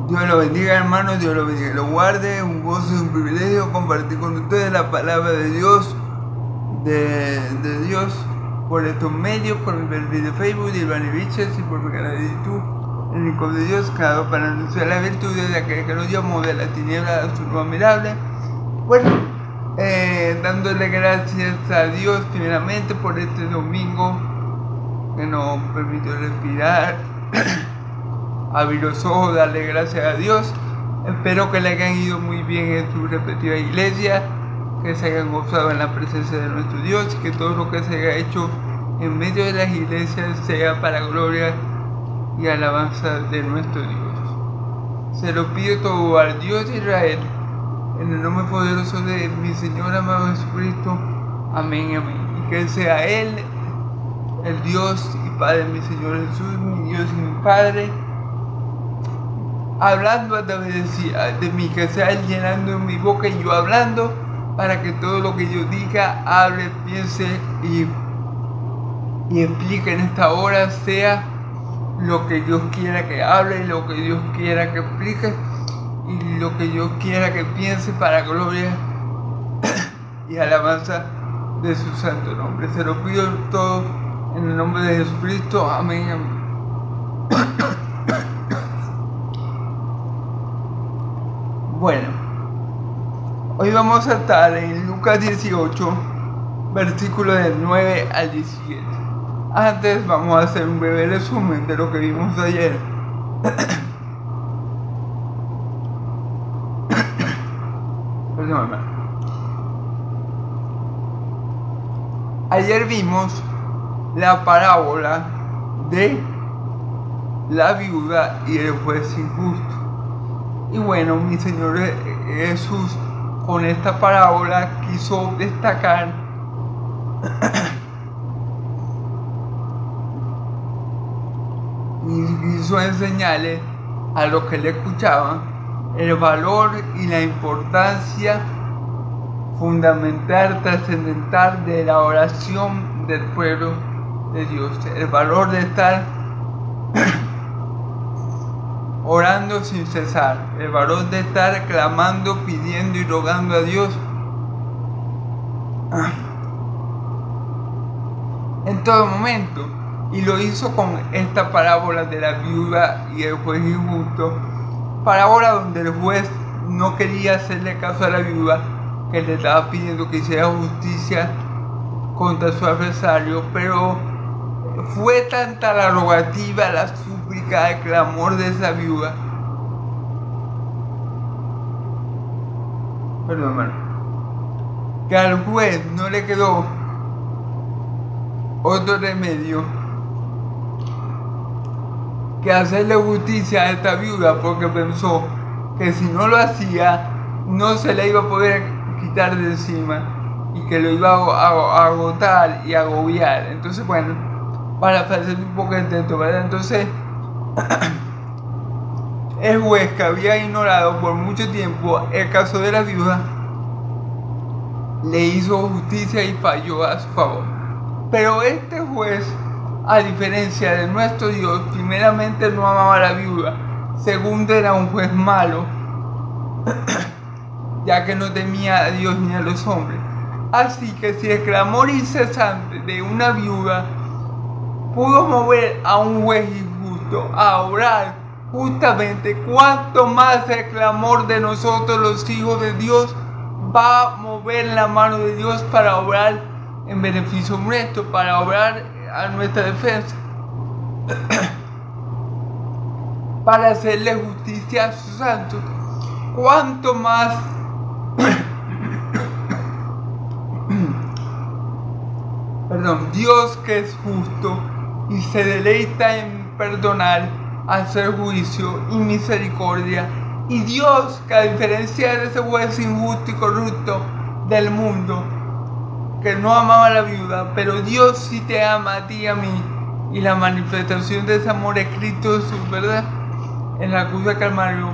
Dios lo bendiga, hermanos, Dios lo bendiga, lo guarde. Un gozo y un privilegio compartir con ustedes la palabra de Dios, de Dios, por estos medios, por mi perfil de Facebook de Iván Viches y por mi canal de YouTube, el Hijo de Dios, creado para anunciar la virtud de aquel que nos llamó de la tiniebla a su luz admirable. Bueno, dándole gracias a Dios primeramente por este domingo que nos permitió respirar, abrir los ojos, darle gracias a Dios. Espero que le hayan ido muy bien en su respectiva iglesia, que se hayan gozado en la presencia de nuestro Dios y que todo lo que se haya hecho en medio de las iglesias sea para gloria y alabanza de nuestro Dios. Se lo pido todo al Dios de Israel, en el nombre poderoso de mi Señor amado Jesucristo. Amén, amén. Y que sea Él, el Dios y Padre de mi Señor Jesús, mi Dios y mi Padre, hablando a través de mí, que sea Él llenando mi boca y yo hablando, para que todo lo que yo diga, hable, piense y explique en esta hora sea lo que Dios quiera que hable, lo que Dios quiera que explique y lo que Dios quiera que piense para gloria y alabanza de su santo nombre. Se lo pido todo en el nombre de Jesucristo. Amén, amén. Bueno, hoy vamos a estar en Lucas 18, versículos del 9 al 17. Antes vamos a hacer un breve resumen de lo que vimos ayer. Perdón, ayer vimos la parábola de la viuda y el juez injusto. Y bueno, mi Señor Jesús con esta parábola quiso destacar y quiso enseñarle a los que le escuchaban el valor y la importancia fundamental, trascendental de la oración del pueblo de Dios, el valor de estar orando sin cesar, el valor de estar clamando, pidiendo y rogando a Dios en todo momento. Y lo hizo con esta parábola de la viuda y el juez injusto, parábola donde el juez no quería hacerle caso a la viuda, que le estaba pidiendo que hiciera justicia contra su adversario, pero fue tanta la rogativa, la súplica, el clamor de esa viuda, que al juez no le quedó otro remedio que hacerle justicia a esta viuda, porque pensó que si no lo hacía no se le iba a poder quitar de encima y que lo iba a agotar y agobiar. Entonces, bueno, para hacer un poco de texto, ¿verdad? Entonces, el juez, que había ignorado por mucho tiempo el caso de la viuda, le hizo justicia y falló a su favor. Pero este juez, a diferencia de nuestro Dios, primeramente no amaba a la viuda, segundo era un juez malo, ya que no temía a Dios ni a los hombres. Así que si el clamor incesante de una viuda pudo mover a un juez injusto a orar justamente, cuánto más el clamor de nosotros los hijos de Dios va a mover la mano de Dios para obrar en beneficio nuestro, para obrar a nuestra defensa, para hacerle justicia a sus santos. Cuánto más Dios, que es justo y se deleita en perdonar, hacer juicio y misericordia, y Dios, que a diferencia de ese juez injusto y corrupto del mundo, que no amaba a la viuda, pero Dios sí te ama a ti y a mí, y la manifestación de ese amor es Cristo Jesús, ¿verdad? En la cruz de Calvario,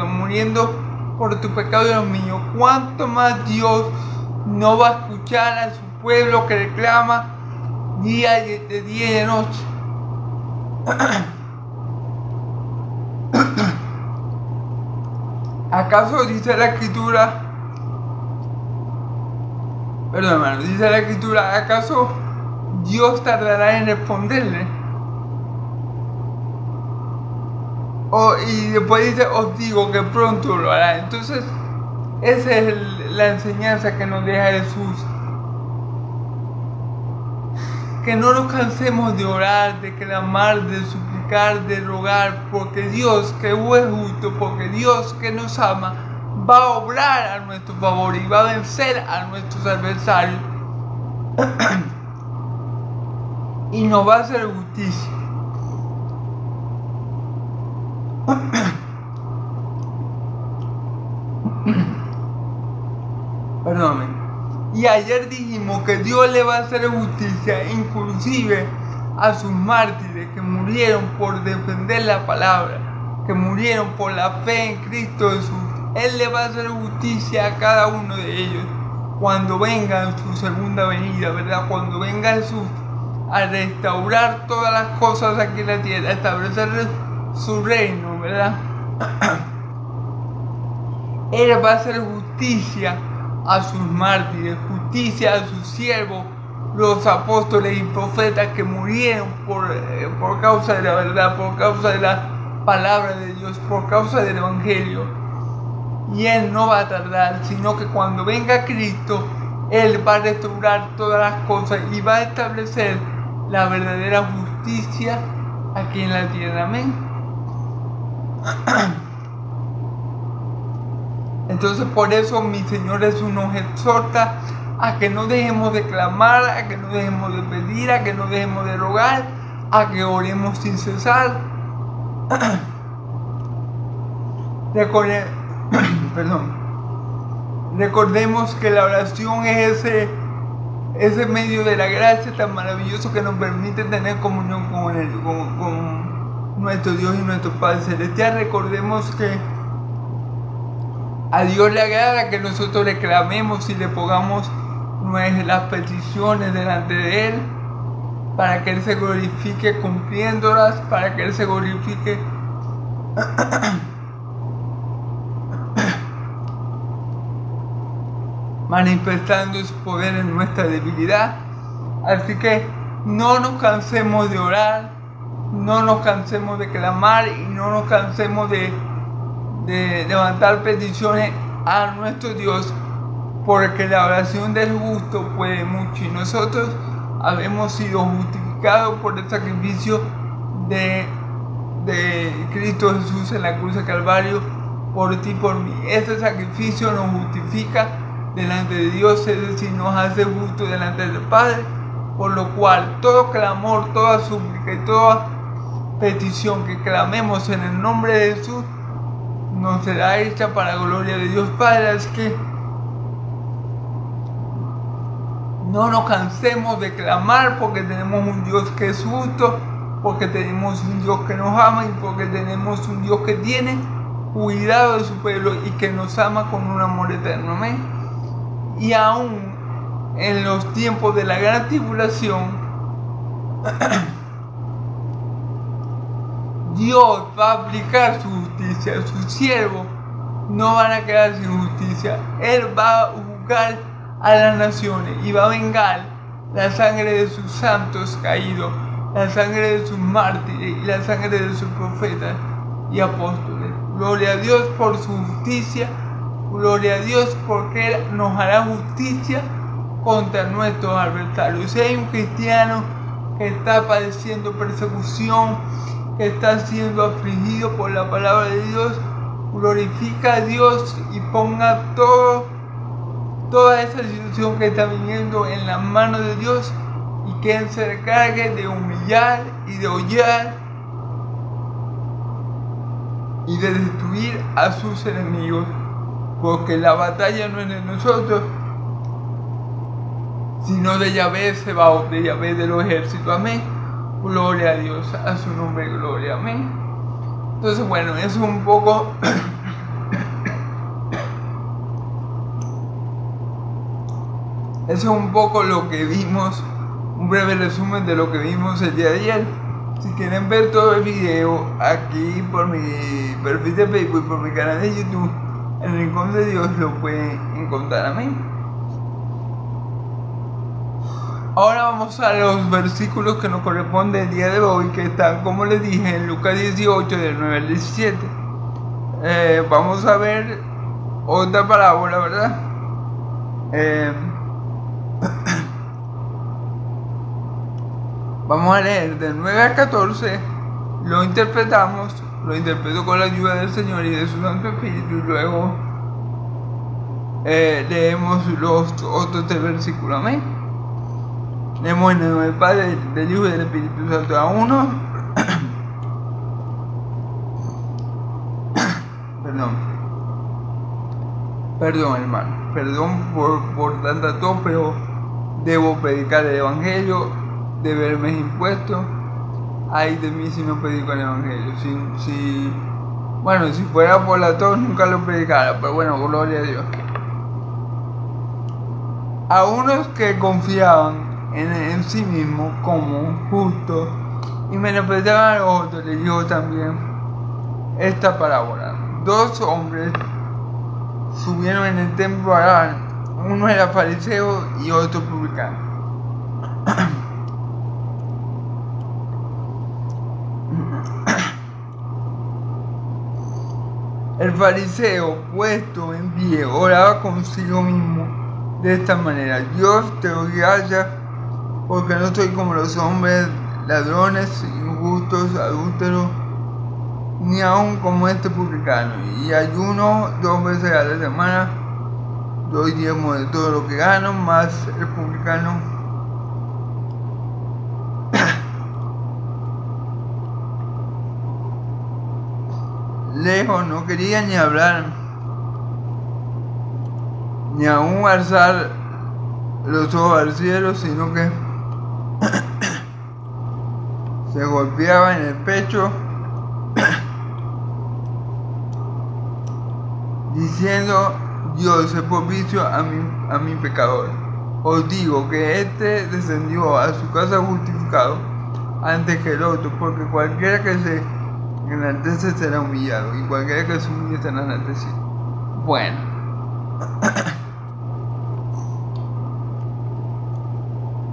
muriendo por tu pecado y los míos. ¿Cuánto más Dios no va a escuchar a su pueblo que reclama día y de noche? ¿Acaso dice la escritura? Perdón, hermano, dice la escritura, ¿acaso Dios tardará en responderle? Y después dice, os digo que pronto lo hará. Entonces, esa es la enseñanza que nos deja Jesús. Que no nos cansemos de orar, de clamar, de suplicar, de rogar, porque Dios, que es justo, porque Dios que nos ama, va a obrar a nuestro favor y va a vencer a nuestros adversarios y nos va a hacer justicia. Perdóname. Y ayer dijimos que Dios le va a hacer justicia inclusive a sus mártires que murieron por defender la palabra, que murieron por la fe en Cristo Jesús. Él le va a hacer justicia a cada uno de ellos cuando venga en su segunda venida, ¿verdad? Cuando venga Jesús a restaurar todas las cosas aquí en la tierra, a establecer su reino, ¿verdad? Él va a hacer justicia a sus mártires, justicia a sus siervos, los apóstoles y profetas que murieron por causa de la verdad, por causa de la palabra de Dios, por causa del Evangelio. Y Él no va a tardar, sino que cuando venga Cristo, Él va a restaurar todas las cosas y va a establecer la verdadera justicia aquí en la tierra. Amén. Entonces por eso mi Señor Jesús nos exhorta a que no dejemos de clamar, a que no dejemos de pedir, a que no dejemos de rogar, a que oremos sin cesar. Recordemos que la oración es ese medio de la gracia tan maravilloso que nos permite tener comunión con nuestro Dios y nuestro Padre Celestial. Recordemos que a Dios le agrada que nosotros le clamemos y le pongamos las peticiones delante de Él, para que Él se glorifique cumpliéndolas, para que Él se glorifique manifestando su poder en nuestra debilidad. Así que no nos cansemos de orar, no nos cansemos de clamar y no nos cansemos de levantar peticiones a nuestro Dios, porque la oración del justo puede mucho y nosotros habemos sido justificados por el sacrificio de Cristo Jesús en la cruz de Calvario por ti y por mí. Ese sacrificio nos justifica delante de Dios, es decir, nos hace justos delante del Padre, por lo cual todo clamor, toda súplica y toda petición que clamemos en el nombre de Jesús nos será hecha para la gloria de Dios Padre. Así que no nos cansemos de clamar, porque tenemos un Dios que es justo, porque tenemos un Dios que nos ama y porque tenemos un Dios que tiene cuidado de su pueblo y que nos ama con un amor eterno. Amén. Y aún en los tiempos de la gran tribulación, Dios va a aplicar su justicia. Sus siervos no van a quedar sin justicia. Él va a juzgar a las naciones y va a vengar la sangre de sus santos caídos, la sangre de sus mártires y la sangre de sus profetas y apóstoles. Gloria a Dios por su justicia. Gloria a Dios porque Él nos hará justicia contra nuestros adversarios. Si hay un cristiano que está padeciendo persecución, que está siendo afligido por la palabra de Dios, glorifica a Dios y ponga toda esa situación que está viviendo en las manos de Dios, y que Él se encargue de humillar y de hollar y de destruir a sus enemigos, porque la batalla no es de nosotros, sino de Yahvé Sebaot, de Yahvé de los ejércitos. Amén. Gloria a Dios, a su nombre, gloria. Amén. Entonces, bueno, eso es un poco lo que vimos, un breve resumen de lo que vimos el día de ayer. Si quieren ver todo el video aquí por mi perfil de Facebook, por mi canal de YouTube, el rincón de Dios lo puede encontrar. Amén. Ahora vamos a los versículos que nos corresponden el día de hoy, que están, como les dije, en Lucas 18, del 9 al 17. Vamos a ver otra parábola, ¿verdad? Vamos a leer del 9 al 14, lo interpreto con la ayuda del Señor y de su Santo Espíritu, y luego leemos los otros 3 versículos. Amén. Leemos en el nombre del Padre, del Hijo y del Espíritu Santo. A uno, perdón hermano, perdón por tanta tos, pero debo predicar el Evangelio, deberme impuestos. Ay de mí si no predico el Evangelio. Si fuera por la tos nunca lo predicara, pero bueno, gloria a Dios. A unos que confiaban en sí mismos como justos y menospreciaban a los otros, les dijo también esta parábola. 2 hombres subieron en el templo a orar, uno era fariseo y otro publicano. El fariseo, puesto en pie, oraba consigo mismo de esta manera: Dios, te doy gracias porque no soy como los hombres, ladrones, injustos, adúlteros, ni aun como este publicano. Y ayuno 2 veces a la semana, doy diezmo de todo lo que gano, más el publicano lejos no quería ni hablar, ni aún alzar los ojos al cielo, sino que se golpeaba en el pecho diciendo: Dios, es propicio a mi pecador. Os digo que este descendió a su casa justificado antes que el otro, porque cualquiera que se enaltece será humillado, y cualquiera que se humille será enaltecido. Bueno,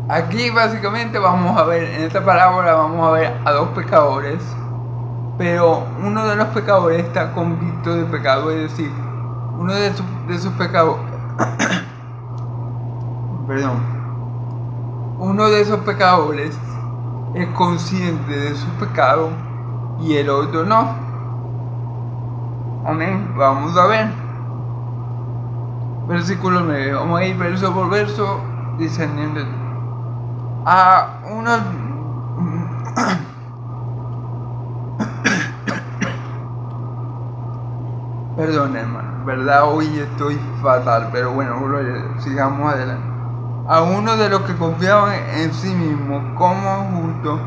aquí básicamente vamos a ver, en esta parábola vamos a ver a 2 pecadores, pero uno de los pecadores está convicto de pecado, es decir, uno de sus pecados uno de esos pecadores es consciente de su pecado y el otro no. Amén. Vamos a ver. Versículo 9. Vamos a ir verso por verso discerniendo. A unos perdón hermano, verdad, hoy estoy fatal, pero bueno, sigamos adelante. A uno de los que confiaban en sí mismo como justo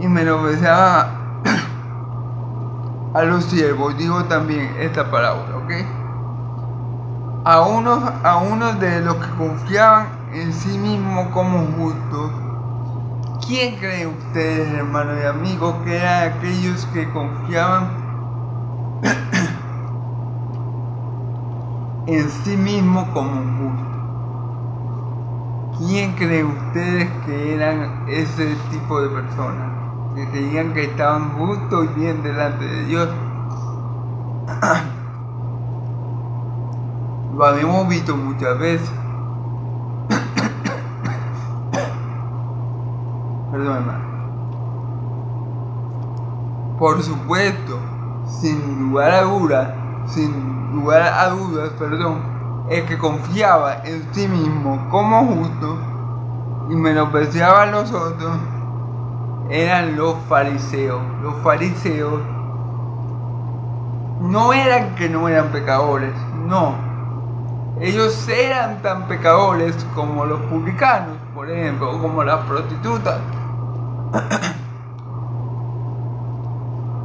y menospreciaba a los siervos, dijo también esta parábola, ¿ok? A unos de los que confiaban en sí mismo como justos. ¿Quién creen ustedes, hermanos y amigos, que eran aquellos que confiaban en sí mismo como justos? ¿Quién creen ustedes que eran ese tipo de personas? Que creían que estaban justos y bien delante de Dios. Lo habíamos visto muchas veces. Perdón, hermano. Por supuesto, sin lugar a dudas, el que confiaba en sí mismo como justo y menospreciaba a los otros eran los fariseos. Los fariseos no eran que no eran pecadores, no. Ellos eran tan pecadores como los publicanos, por ejemplo, o como las prostitutas,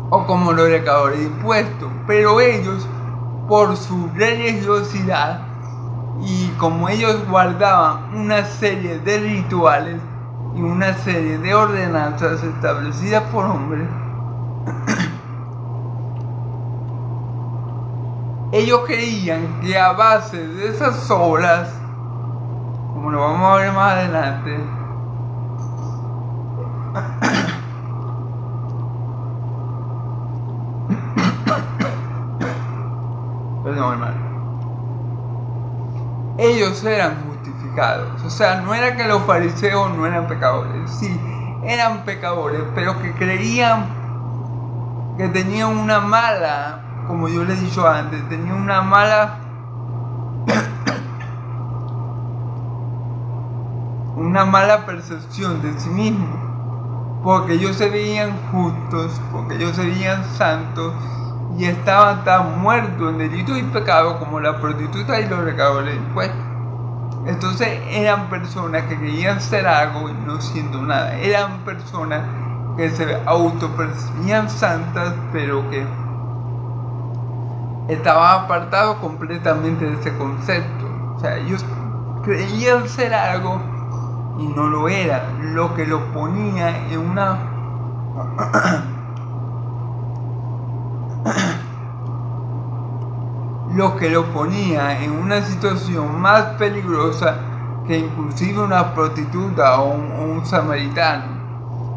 o como los recaudadores de impuestos, pero ellos, por su religiosidad y como ellos guardaban una serie de rituales y una serie de ordenanzas establecidas por hombres, ellos creían que a base de esas obras, como lo vamos a ver más adelante, perdón, hermano, ellos eran justificados. O sea, no era que los fariseos no eran pecadores, sí, eran pecadores, pero que creían que tenían una mala, como yo les he dicho antes, tenían una mala percepción de sí mismos, porque ellos se veían justos, porque ellos se veían santos y estaban tan muertos en delitos y pecados como la prostituta y los recaudadores de impuestos. Entonces eran personas que querían ser algo y no siendo nada. Eran personas que se autopercibían santas, pero que estaban apartados completamente de ese concepto. O sea, ellos creían ser algo y no lo eran, lo que los ponía en una situación más peligrosa que inclusive una prostituta o un samaritano.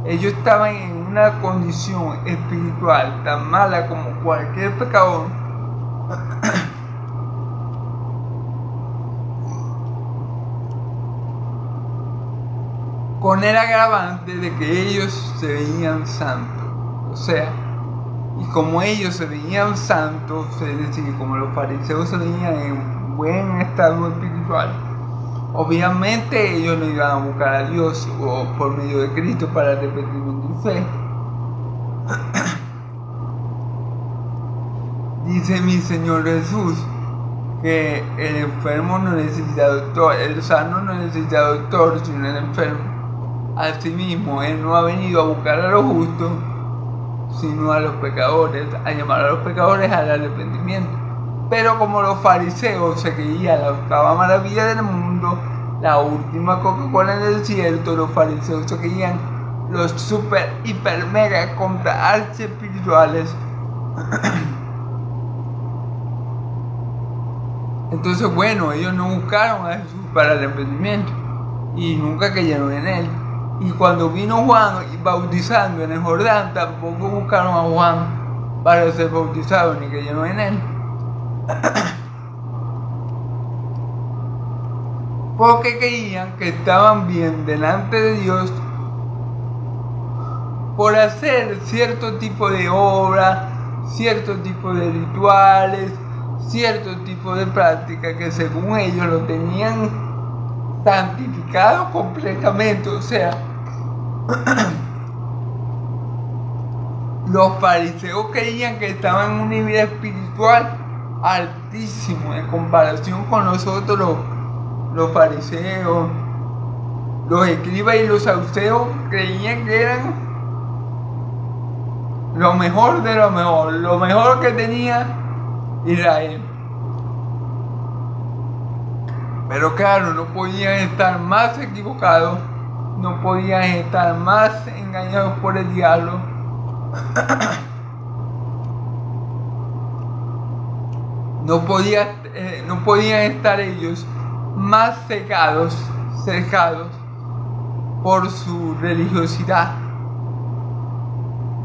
Ellos estaban en una condición espiritual tan mala como cualquier pecador, con el agravante de que ellos se veían santos. O sea, y como ellos se veían santos, es decir, como los fariseos se veían en buen estado espiritual, obviamente ellos no iban a buscar a Dios o por medio de Cristo para arrepentimiento y fe. Dice mi Señor Jesús que el enfermo no necesita doctor, el sano no necesita doctor, sino el enfermo. Asimismo, Él no ha venido a buscar a los justos, sino a los pecadores, a llamar a los pecadores al arrepentimiento. Pero como los fariseos se creían la octava maravilla del mundo, la última Coca-Cola en el desierto, los fariseos se creían los super, hiper, mega, contra archi espirituales. Entonces, bueno, ellos no buscaron a Jesús para el arrepentimiento y nunca creyeron en Él. Y cuando vino Juan bautizando en el Jordán, tampoco buscaron a Juan para ser bautizado ni creyeron en Él. Porque creían que estaban bien delante de Dios por hacer cierto tipo de obra, cierto tipo de rituales, cierto tipo de práctica que según ellos lo tenían santificado completamente. O sea, los fariseos creían que estaban en un nivel espiritual altísimo en comparación con nosotros, los fariseos, los escribas y los saduceos creían que eran lo mejor de lo mejor que tenía Israel. Pero claro, no podían estar más equivocados, no podían estar más engañados por el diablo. No podían estar ellos más cegados por su religiosidad,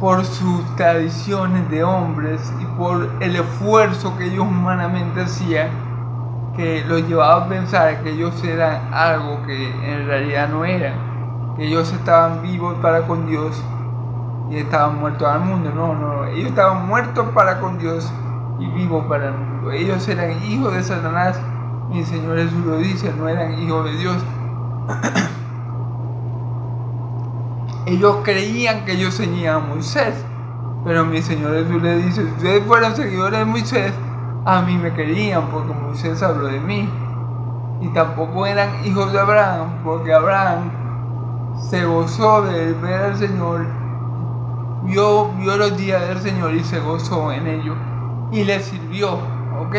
por sus tradiciones de hombres y por el esfuerzo que ellos humanamente hacían, que los llevaba a pensar que ellos eran algo que en realidad no eran, que ellos estaban vivos para con Dios y estaban muertos al mundo. No, ellos estaban muertos para con Dios y vivos para el mundo. Ellos eran hijos de Satanás. Mi Señor Jesús lo dice, no eran hijos de Dios. Ellos creían que ellos seguían a Moisés, pero mi Señor Jesús les dice: si ustedes fueran seguidores de Moisés, a mí me querían porque Moisés habló de mí. Y tampoco eran hijos de Abraham, porque Abraham se gozó de ver al Señor, vio los días del Señor y se gozó en ellos y le sirvió, ¿ok?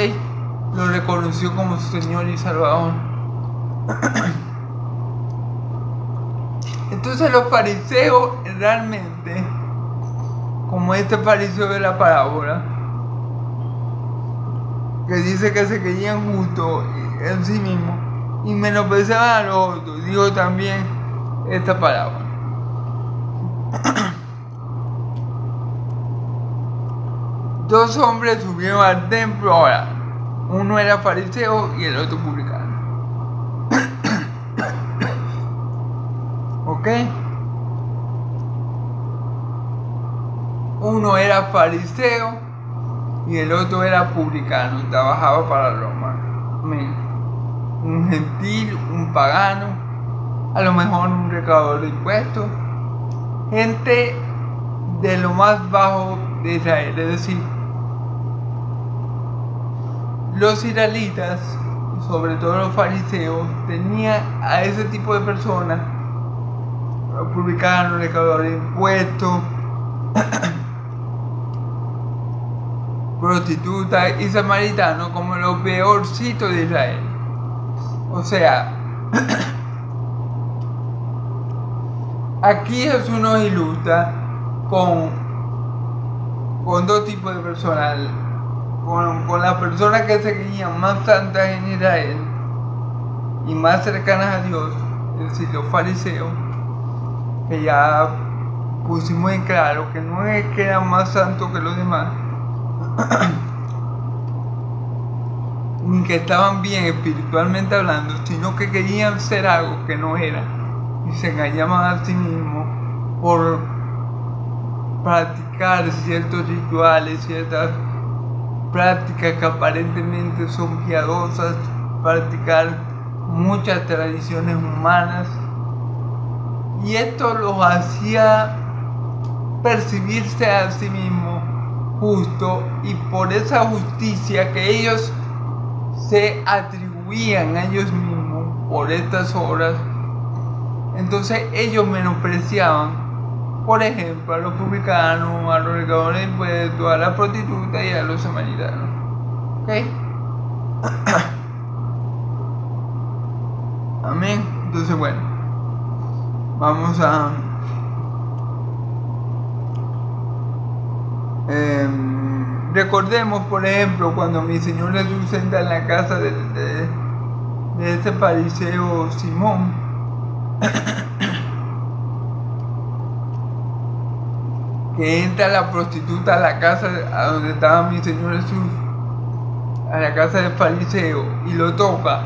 Lo reconoció como su Señor y Salvador. Entonces los fariseos realmente, como este fariseo de la parábola, que dice que se creían justos en sí mismos y menospreciaban a los otros, dijo también esta parábola. Dos hombres subieron al templo a orar. Uno era fariseo y el otro publicano. ¿Ok? Uno era fariseo y el otro era publicano, trabajaba para Roma. Amén. Un gentil, un pagano, a lo mejor un recaudador de impuestos, gente de lo más bajo de Israel, es decir, los israelitas, sobre todo los fariseos, tenían a ese tipo de personas, los publicanos, recaudadores de impuestos, prostitutas y samaritanos, como los peorcitos de Israel. O sea, aquí Jesús nos ilustra con dos tipos de personas. Con las personas que se creían más santas en Israel y más cercanas a Dios, es decir, los fariseos, que ya pusimos en claro que no es que eran más santos que los demás, ni que estaban bien espiritualmente hablando, sino que querían ser algo que no eran y se engañaban a sí mismos por practicar ciertos rituales, ciertas prácticas que aparentemente son piadosas, practicar muchas tradiciones humanas, y esto los hacía percibirse a sí mismos justo, y por esa justicia que ellos se atribuían a ellos mismos por estas obras, entonces ellos menospreciaban, por ejemplo, a los publicanos, a los recaudadores de impuestos, a las prostitutas y a los samaritanos. ¿Ok? Amén. Entonces, bueno, vamos a recordemos, por ejemplo, cuando mi Señor Jesús entra en la casa de este fariseo Simón. Que entra la prostituta a la casa a donde estaba mi Señor Jesús, a la casa del fariseo, y lo toca,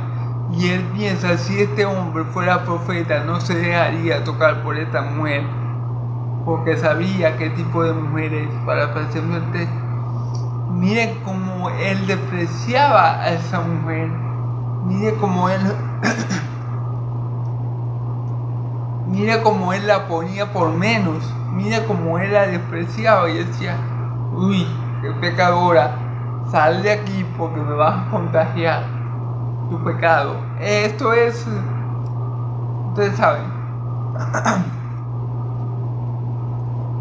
y él piensa: si este hombre fuera profeta no se dejaría tocar por esta mujer, porque sabía qué tipo de mujer es. Para parecerme el texto, miren cómo él despreciaba a esa mujer, mire cómo él mire cómo él la ponía por menos, mire cómo él la despreciaba y decía: uy, qué pecadora, sal de aquí porque me vas a contagiar tu pecado. Esto es, ustedes saben,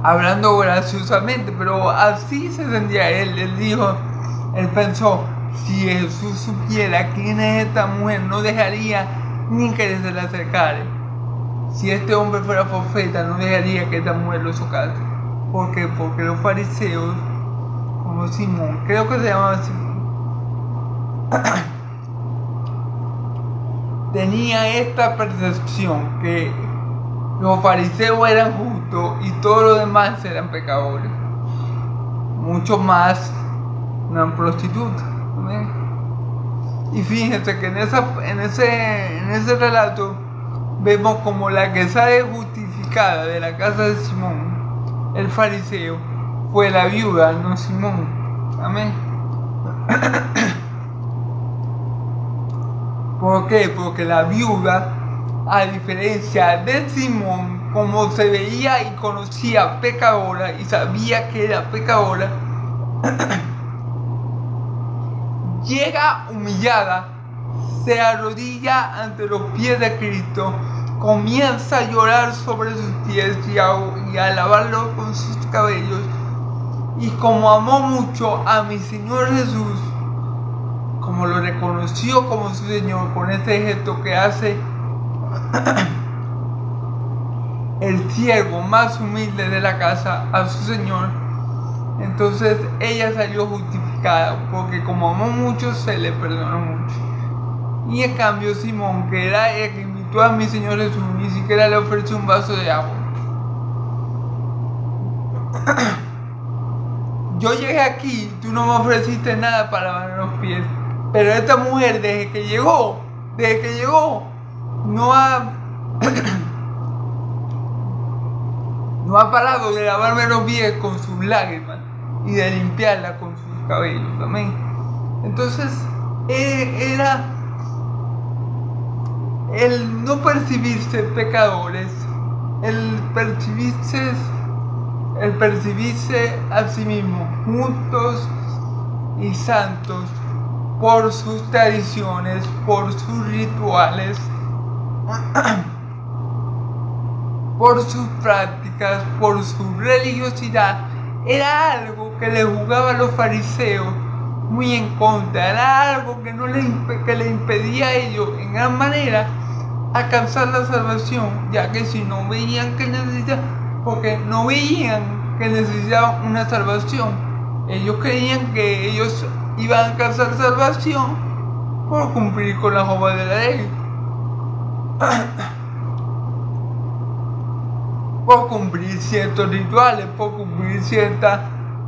hablando graciosamente, pero así se sentía él. Él pensó: si Jesús supiera quién es esta mujer, no dejaría ni que se le acercara. Si este hombre fuera profeta, no dejaría que esta mujer lo tocase. ¿Por qué? Porque los fariseos, como Simón, creo que se llamaba Simón, tenía esta percepción que los fariseos eran justos y todos los demás eran pecadores. Mucho más una prostituta. ¿Ven? Y fíjense que en ese relato vemos como la que sale justificada de la casa de Simón, el fariseo, fue la viuda, no Simón. Amén. ¿Por qué? Porque la viuda, a diferencia de Simón, como se veía y conocía pecadora y sabía que era pecadora, llega humillada, se arrodilla ante los pies de Cristo, comienza a llorar sobre sus pies y a lavarlos con sus cabellos. Y como amó mucho a mi Señor Jesús, como lo reconoció como su Señor con este gesto que hace el siervo más humilde de la casa a su Señor, entonces ella salió justificada justificada, porque como amó mucho, se le perdonó mucho. Y en cambio Simón, que era el que invitó a mi Señor Jesús, ni siquiera le ofreció un vaso de agua. Yo llegué aquí, tú no me ofreciste nada para lavar los pies, pero esta mujer desde que llegó, no ha parado de lavarme los pies con sus lágrimas y de limpiarla con sus cabellos. Amén. Entonces era el no percibirse pecadores, el percibirse a sí mismos justos y santos por sus tradiciones, por sus rituales, por sus prácticas, por su religiosidad. Era algo que le jugaba a los fariseos muy en contra, era algo que le impedía a ellos en gran manera alcanzar la salvación, ya que si no veían que necesitaban una salvación, ellos creían que ellos iban a alcanzar salvación por cumplir con las obras de la ley, por cumplir ciertos rituales, por cumplir ciertas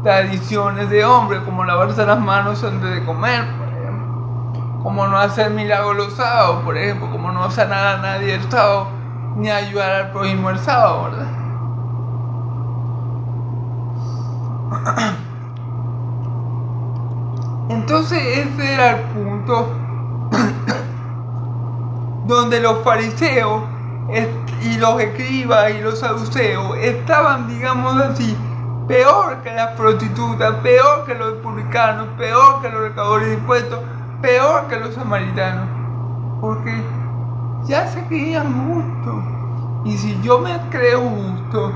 tradiciones de hombre, como lavarse las manos antes de comer, por ejemplo, como no hacer milagros los sábados, por ejemplo, como no sanar a nadie el sábado, ni ayudar al prójimo el sábado, ¿verdad? Entonces ese era el punto donde los fariseos y los escribas y los saduceos estaban, digamos así, peor que las prostitutas, peor que los publicanos, peor que los recaudadores de impuestos, peor que los samaritanos, porque ya se creían justos. Y si yo me creo justo,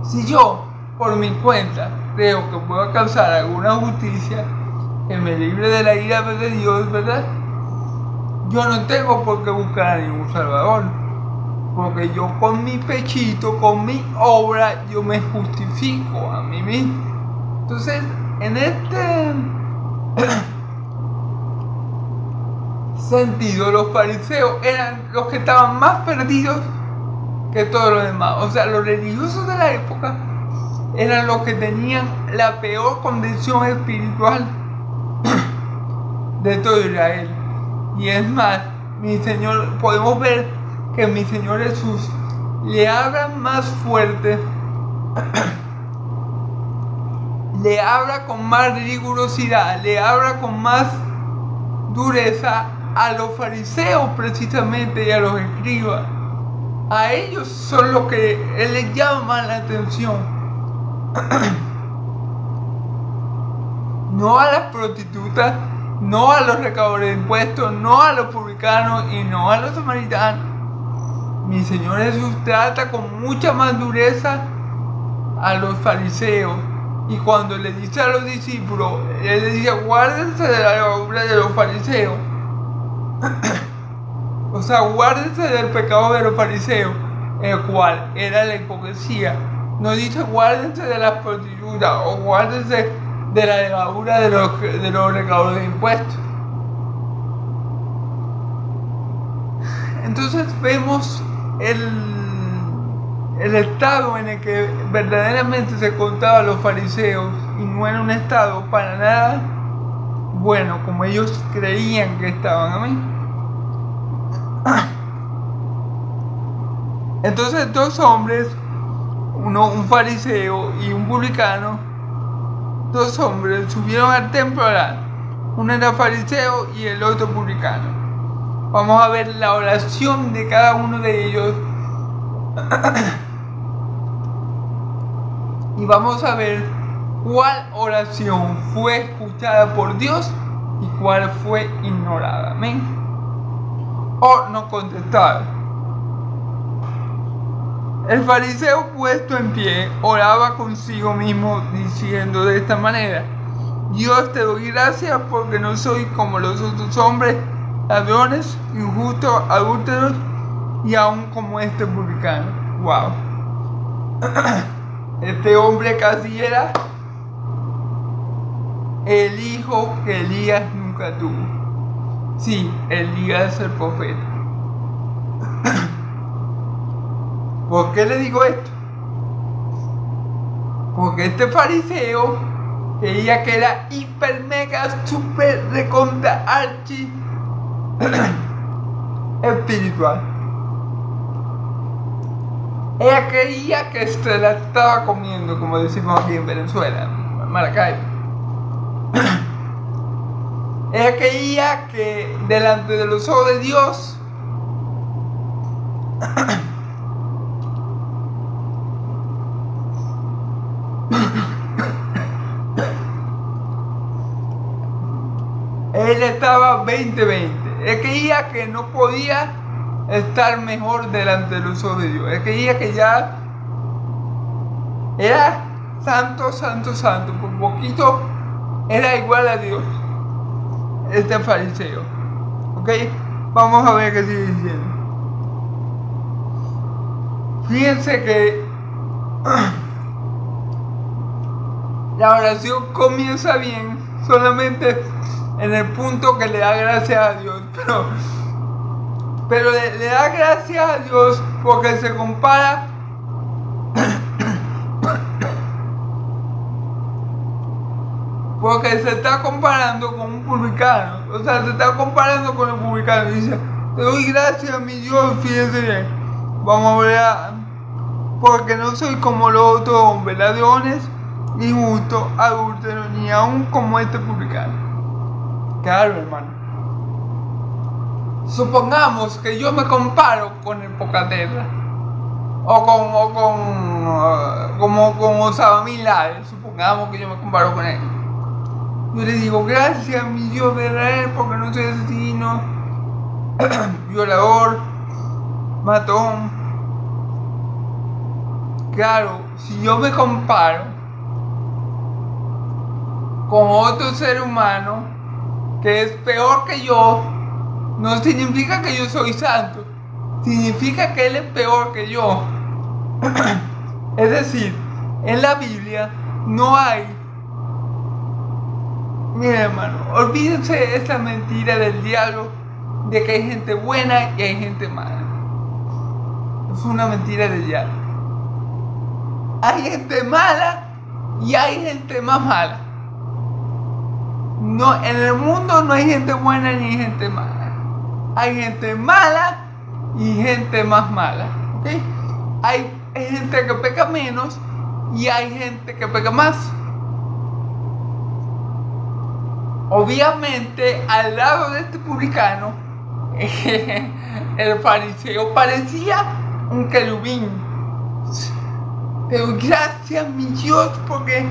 si yo por mi cuenta creo que puedo alcanzar alguna justicia que me libre de la ira de Dios, ¿verdad? Yo no tengo por qué buscar a ningún salvador, porque yo con mi pechito, con mi obra, yo me justifico a mí mismo. Entonces, en este sentido, los fariseos eran los que estaban más perdidos que todos los demás. O sea, los religiosos de la época eran los que tenían la peor condición espiritual de todo Israel. Y es más, podemos ver que mi Señor Jesús le habla más fuerte, le habla con más rigurosidad, le habla con más dureza a los fariseos precisamente y a los escribas. A ellos son los que Él les llama la atención. No a las prostitutas, no a los recaudadores de impuestos, no a los publicanos y no a los samaritanos. Mi Señor Jesús trata con mucha más dureza a los fariseos. Y cuando le dice a los discípulos, Él les dice, guárdense de la levadura de los fariseos. O sea, guárdense del pecado de los fariseos, el cual era la hipocresía. No dice guárdense de las prostitutas o guárdense de la levadura de los recaudadores de impuestos. Entonces vemos el estado en el que verdaderamente se contaban los fariseos, y no era un estado para nada bueno como ellos creían que estaban. Amén. Entonces dos hombres, un fariseo y un publicano, dos hombres subieron al templo a orar. Uno era fariseo y el otro publicano. Vamos a ver la oración de cada uno de ellos y vamos a ver cuál oración fue escuchada por Dios y cuál fue ignorada. Amén. O no contestada. El fariseo, puesto en pie, oraba consigo mismo diciendo de esta manera: Dios, te doy gracias porque no soy como los otros hombres, ladrones, injustos, adúlteros y aún como este publicano. Wow. Este hombre casi era el hijo que Elías nunca tuvo. Sí, Elías el profeta. ¿Por qué le digo esto? Porque este fariseo creía que era hiper, mega, super, recontra, archi espiritual. Ella creía que se la estaba comiendo, como decimos aquí en Venezuela, en Maracaibo. Ella creía que delante de los ojos de Dios él estaba 20-20. Él creía que no podía estar mejor delante de los ojos de Dios. Él creía que ya era santo, santo, santo. Por poquito era igual a Dios. Este fariseo. ¿Ok? Vamos a ver qué sigue diciendo. Fíjense que la oración comienza bien solamente en el punto que le da gracias a Dios, pero le da gracias a Dios porque se compara porque se está comparando con un publicano, o sea, se está comparando con el publicano y dice, te doy gracias a mi Dios, fíjense bien, vamos a ver, porque no soy como los otros hombres, ladrones, injustos, adúlteros, ni aún como este publicano. Claro, hermano. Supongamos que yo me comparo con el Pocatera o con Osama Bin Laden. Supongamos que yo me comparo con él. Yo le digo gracias a mi Dios de Israel porque no soy asesino, violador, matón. Claro, si yo me comparo con otro ser humano que es peor que yo, no significa que yo soy santo, significa que él es peor que yo. Es decir, en la Biblia no hay, mira hermano, olvídense esa mentira del diablo de que hay gente buena y hay gente mala. Es una mentira del diablo. Hay gente mala y hay gente más mala. No, en el mundo no hay gente buena ni gente mala. Hay gente mala y gente más mala. ¿Okay? Hay gente que peca menos y hay gente que peca más. Obviamente, al lado de este publicano, el fariseo parecía un querubín. Pero gracias mi Dios porque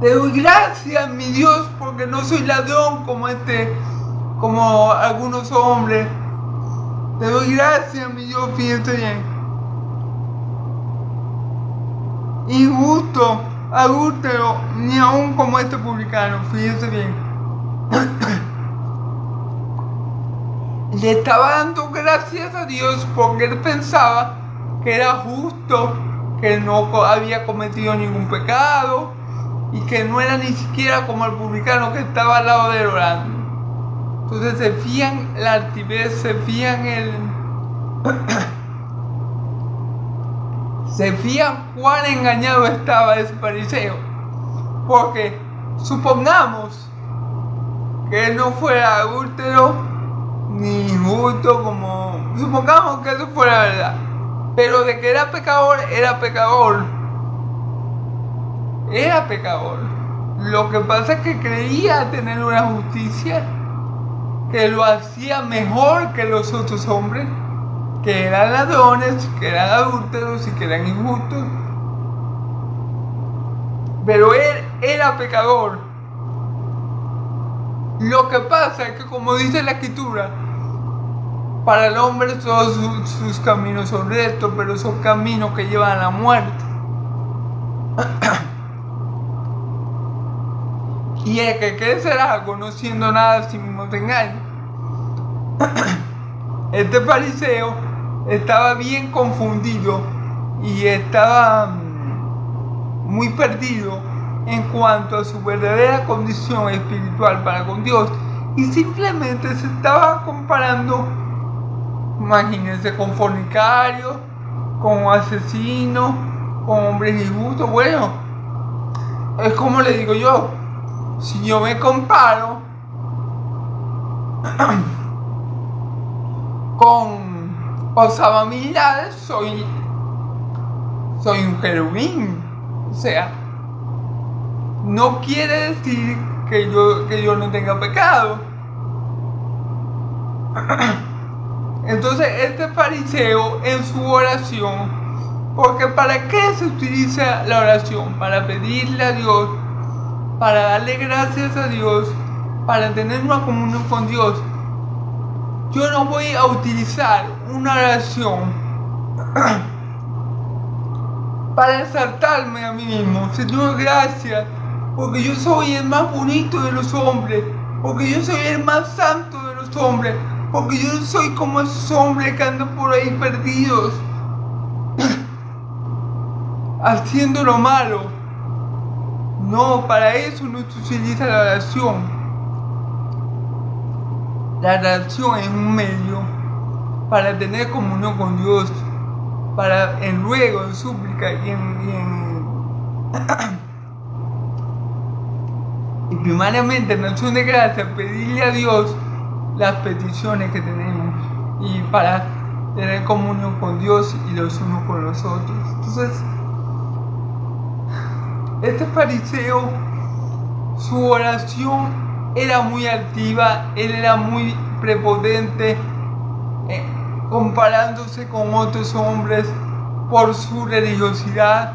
te doy gracias, mi Dios, porque no soy ladrón como algunos hombres. Te doy gracias, mi Dios, fíjate bien. Injusto, adúltero, ni aún como este publicano, fíjate bien. Le estaba dando gracias a Dios porque él pensaba que era justo, que no había cometido ningún pecado y que no era ni siquiera como el publicano que estaba al lado de él orando. Entonces se fían la altivez, se fían cuán engañado estaba ese fariseo. Porque supongamos que él no fuera adúltero ni injusto, supongamos que eso fuera verdad, pero de que era pecador, era pecador. Lo que pasa es que creía tener una justicia que lo hacía mejor que los otros hombres, que eran ladrones, que eran adúlteros y que eran injustos. Pero él era pecador. Lo que pasa es que, como dice la Escritura, para el hombre todos sus caminos son rectos, pero son caminos que llevan a la muerte. Y el que quiere ser algo no siendo nada, sí mismo te engaña. Este fariseo estaba bien confundido y estaba muy perdido en cuanto a su verdadera condición espiritual para con Dios, y simplemente se estaba comparando, imagínense, con fornicarios, con asesinos, con hombres injustos. Bueno, es como le digo yo, si yo me comparo con Osama Bin Laden, soy un querubín. O sea, no quiere decir que yo no tenga pecado. Entonces este fariseo en su oración, porque ¿para qué se utiliza la oración? Para pedirle a Dios, para darle gracias a Dios, para tener una comunión con Dios. Yo no voy a utilizar una oración para exaltarme a mí mismo. Señor, gracias, porque yo soy el más bonito de los hombres, porque yo soy el más santo de los hombres, porque yo soy como esos hombres que andan por ahí perdidos, haciendo lo malo. No, para eso no se utiliza la oración. La oración es un medio para tener comunión con Dios, para en ruego, en súplica y primariamente en acción de gracia, pedirle a Dios las peticiones que tenemos, y para tener comunión con Dios y los unos con los otros. Entonces, este fariseo, su oración era muy altiva, él era muy prepotente, comparándose con otros hombres por su religiosidad,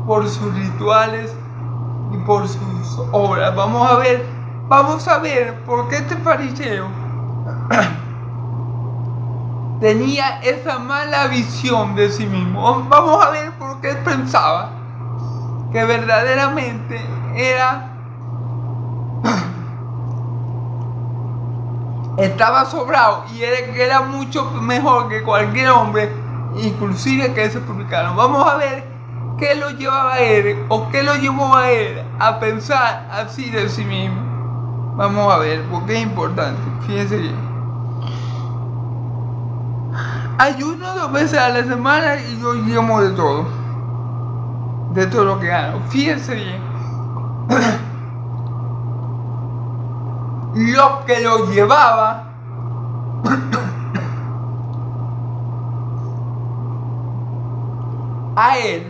por sus rituales y por sus obras. Vamos a ver por qué este fariseo tenía esa mala visión de sí mismo. Vamos a ver por qué él pensaba que verdaderamente estaba sobrado y que era mucho mejor que cualquier hombre, inclusive que ese publicano. Vamos a ver qué lo llevaba a él, o qué lo llevó a él a pensar así de sí mismo. Vamos a ver, porque es importante. Fíjense bien. Ayuno 2 veces a la semana y yo llevo de todo lo que gano. Fíjense bien. Lo que lo llevaba a él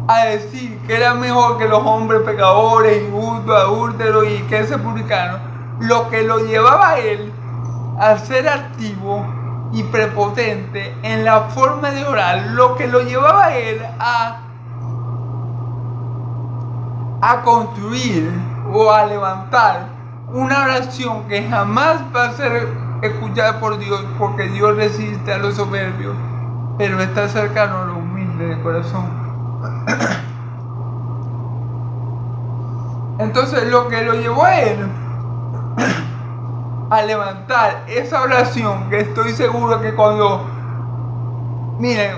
a decir que era mejor que los hombres pecadores, injustos, adúlteros y que ese publicano, lo que lo llevaba a él a ser activo y prepotente en la forma de orar, lo que lo llevaba a él a construir o a levantar una oración que jamás va a ser escuchada por Dios, porque Dios resiste a los soberbios, pero está cercano a los humildes de corazón. Entonces, lo que lo llevó a él a levantar esa oración, que estoy seguro que cuando, miren,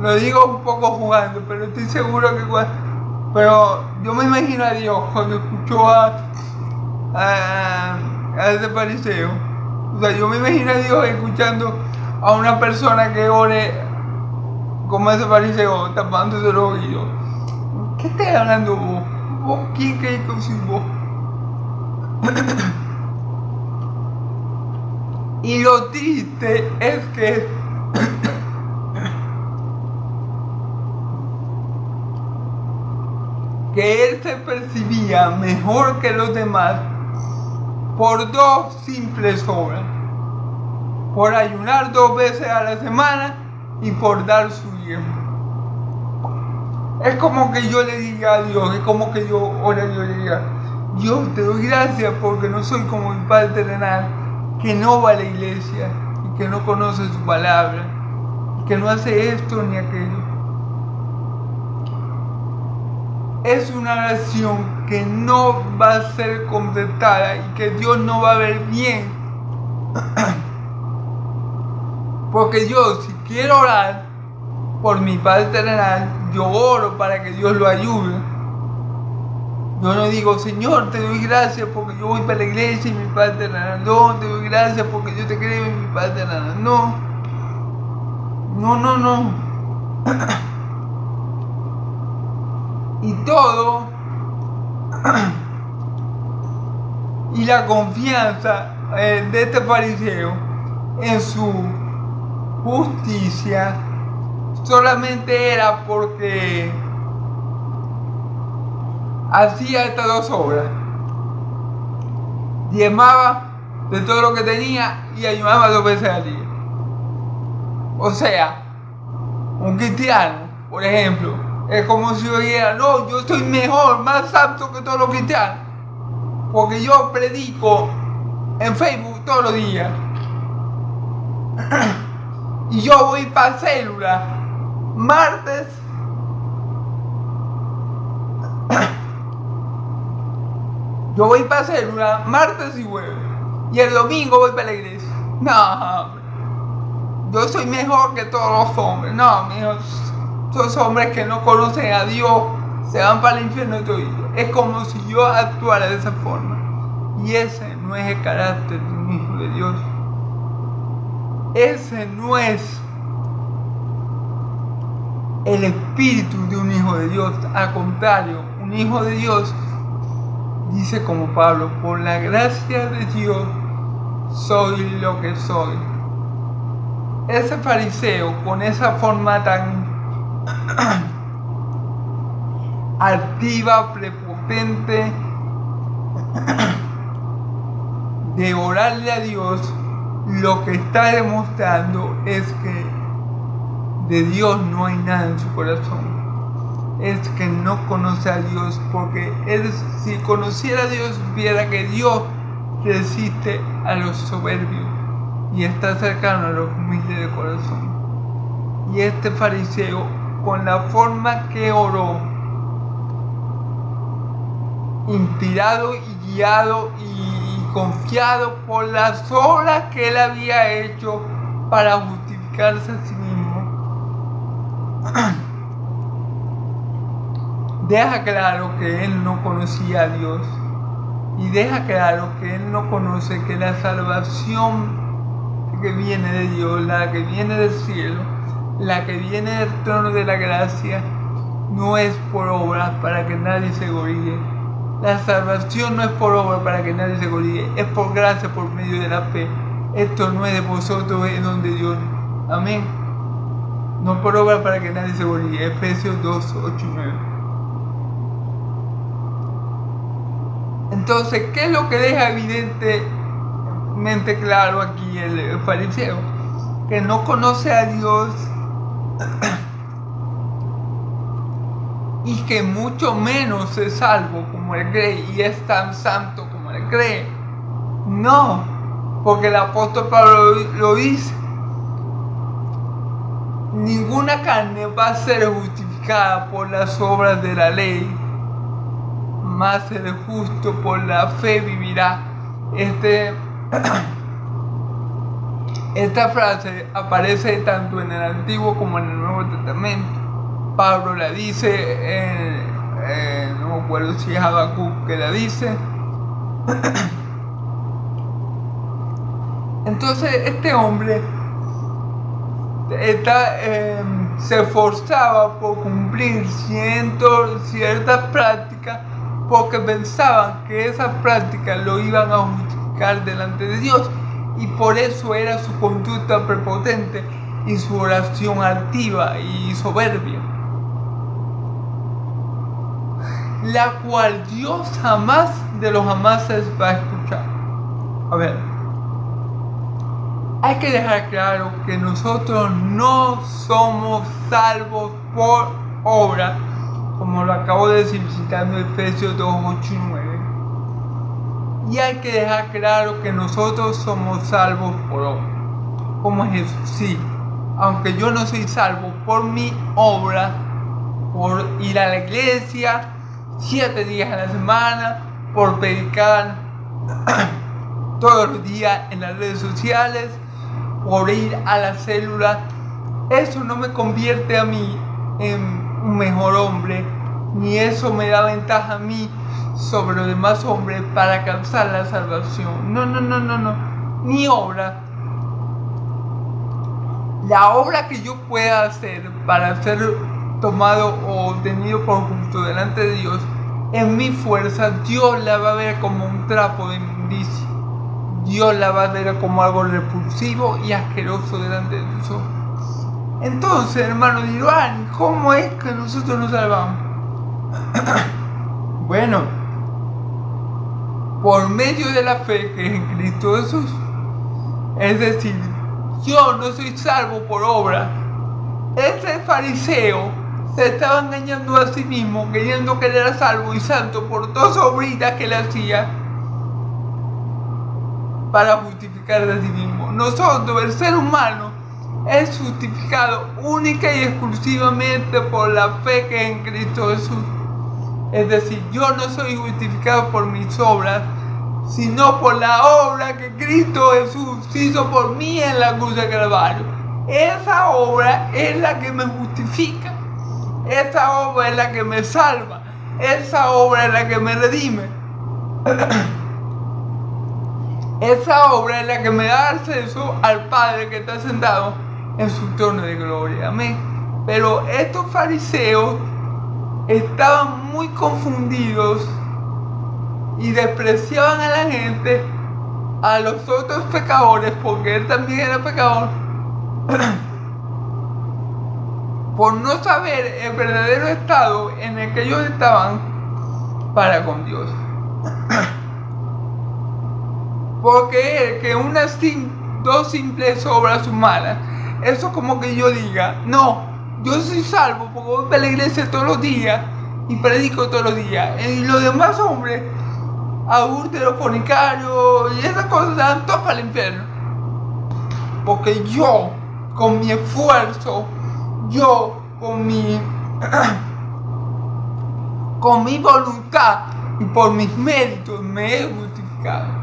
lo digo un poco jugando, pero estoy seguro que pero yo me imagino a Dios cuando escuchó a ese fariseo. O sea, yo me imagino a Dios escuchando a una persona que ore como ese fariseo, tapándose los oídos. ¿Qué estás hablando vos? ¿Vos quién crees que sos vos? Y lo triste es que él se percibía mejor que los demás por 2 simples obras: por ayunar 2 veces a la semana y por dar su diezmo. Es como que yo le diga a Dios, es como que yo ore a Dios y le diga: Dios, te doy gracias porque no soy como mi Padre terrenal, que no va a la iglesia y que no conoce su palabra, y que no hace esto ni aquello. Es una oración que no va a ser contestada y que Dios no va a ver bien. Porque yo, si quiero orar, por mi Padre terrenal, yo oro para que Dios lo ayude. Yo no digo, Señor, te doy gracias porque yo voy para la iglesia y mi Padre terrenal. No, te doy gracias porque yo te creo en mi Padre terrenal. No. Y todo, y la confianza de este fariseo en su justicia solamente era porque hacía estas dos obras: diezmaba de todo lo que tenía y ayunaba 2 veces al día. O sea, un cristiano, por ejemplo, es como si yo dijera, no, yo soy mejor, más apto que todos los cristianos, porque yo predico en Facebook todos los días. Y yo voy para célula martes y jueves, y el domingo voy para la iglesia. No, hombre, yo soy mejor que todos los hombres. No, mijos, esos hombres que no conocen a Dios se van para el infierno todavía. Es como si yo actuara de esa forma, y ese no es el carácter de un hijo de Dios. Ese no es el espíritu de un hijo de Dios. Al contrario, un hijo de Dios dice como Pablo, por la gracia de Dios soy lo que soy. Ese fariseo, con esa forma tan altiva, prepotente de orarle a Dios, lo que está demostrando es que de Dios no hay nada en su corazón. Es que no conoce a Dios, porque él, si conociera a Dios, viera que Dios resiste a los soberbios y está cercano a los humildes de corazón. Y este fariseo, con la forma que oró, inspirado y guiado y confiado por las obras que él había hecho para justificarse a sí mismo, deja claro que él no conocía a Dios, y deja claro que él no conoce que la salvación que viene de Dios, la que viene del cielo, la que viene del trono de la gracia, no es por obras para que nadie se gloríe. La salvación no es por obra para que nadie se gloríe, es por gracia, por medio de la fe. Esto no es de vosotros, es don de Dios. Amén. No por obra para que nadie se gloríe. Efesios 2, 8 y 9. Entonces, ¿qué es lo que deja evidentemente claro aquí el fariseo? Que no conoce a Dios y que mucho menos es salvo como él cree y es tan santo como él cree. No, porque el apóstol Pablo lo dice: ninguna carne va a ser justificada por las obras de la ley, mas el justo por la fe vivirá. Esta frase aparece tanto en el Antiguo como en el Nuevo Testamento. Pablo la dice, no me acuerdo si es Habacuc que la dice. Entonces este hombre se esforzaba por cumplir ciertas prácticas, porque pensaban que esas prácticas lo iban a justificar delante de Dios, y por eso era su conducta prepotente y su oración altiva y soberbia, la cual Dios jamás de los jamases va a escuchar. A ver, hay que dejar claro que nosotros no somos salvos por obra, como lo acabo de decir citando Efesios 2, 8 y 9. Y hay que dejar claro que nosotros somos salvos por obra. ¿Cómo es eso? Sí, aunque yo no soy salvo por mi obra, por ir a la iglesia 7 días a la semana, por predicar todos los días en las redes sociales, por ir a la célula eso no me convierte a mí en un mejor hombre, ni eso me da ventaja a mí sobre los demás hombres para alcanzar la salvación. No. Mi obra, la obra que yo pueda hacer para ser tomado o tenido por justo delante de Dios, en mi fuerza, Dios la va a ver como un trapo de inmundicia. Dios la va a ver como algo repulsivo y asqueroso delante de sus ojos. Entonces, hermano, dirán, ¿cómo es que nosotros nos salvamos? Bueno, por medio de la fe que es en Cristo Jesús. Es decir, yo no soy salvo por obra. Ese fariseo se estaba engañando a sí mismo, creyendo que él era salvo y santo por dos obritas que le hacía para justificar a sí mismo. Nosotros, el ser humano, es justificado única y exclusivamente por la fe que es en Cristo Jesús. Es decir, yo no soy justificado por mis obras, sino por la obra que Cristo Jesús hizo por mí en la cruz de Calvario. Esa obra es la que me justifica, esa obra es la que me salva, esa obra es la que me redime. Esa obra es la que me da acceso al Padre que está sentado en su trono de gloria. Amén. Pero estos fariseos estaban muy confundidos y despreciaban a la gente, a los otros pecadores, porque él también era pecador, por no saber el verdadero estado en el que ellos estaban para con Dios. Porque que dos simples obras humanas, eso como que yo diga, no, yo soy salvo porque voy a la iglesia todos los días y predico todos los días, y los demás hombres, adúlteros, fornicarios y esas cosas, dan todo para el infierno. Porque yo, con mi esfuerzo, yo con mi voluntad y por mis méritos me he justificado.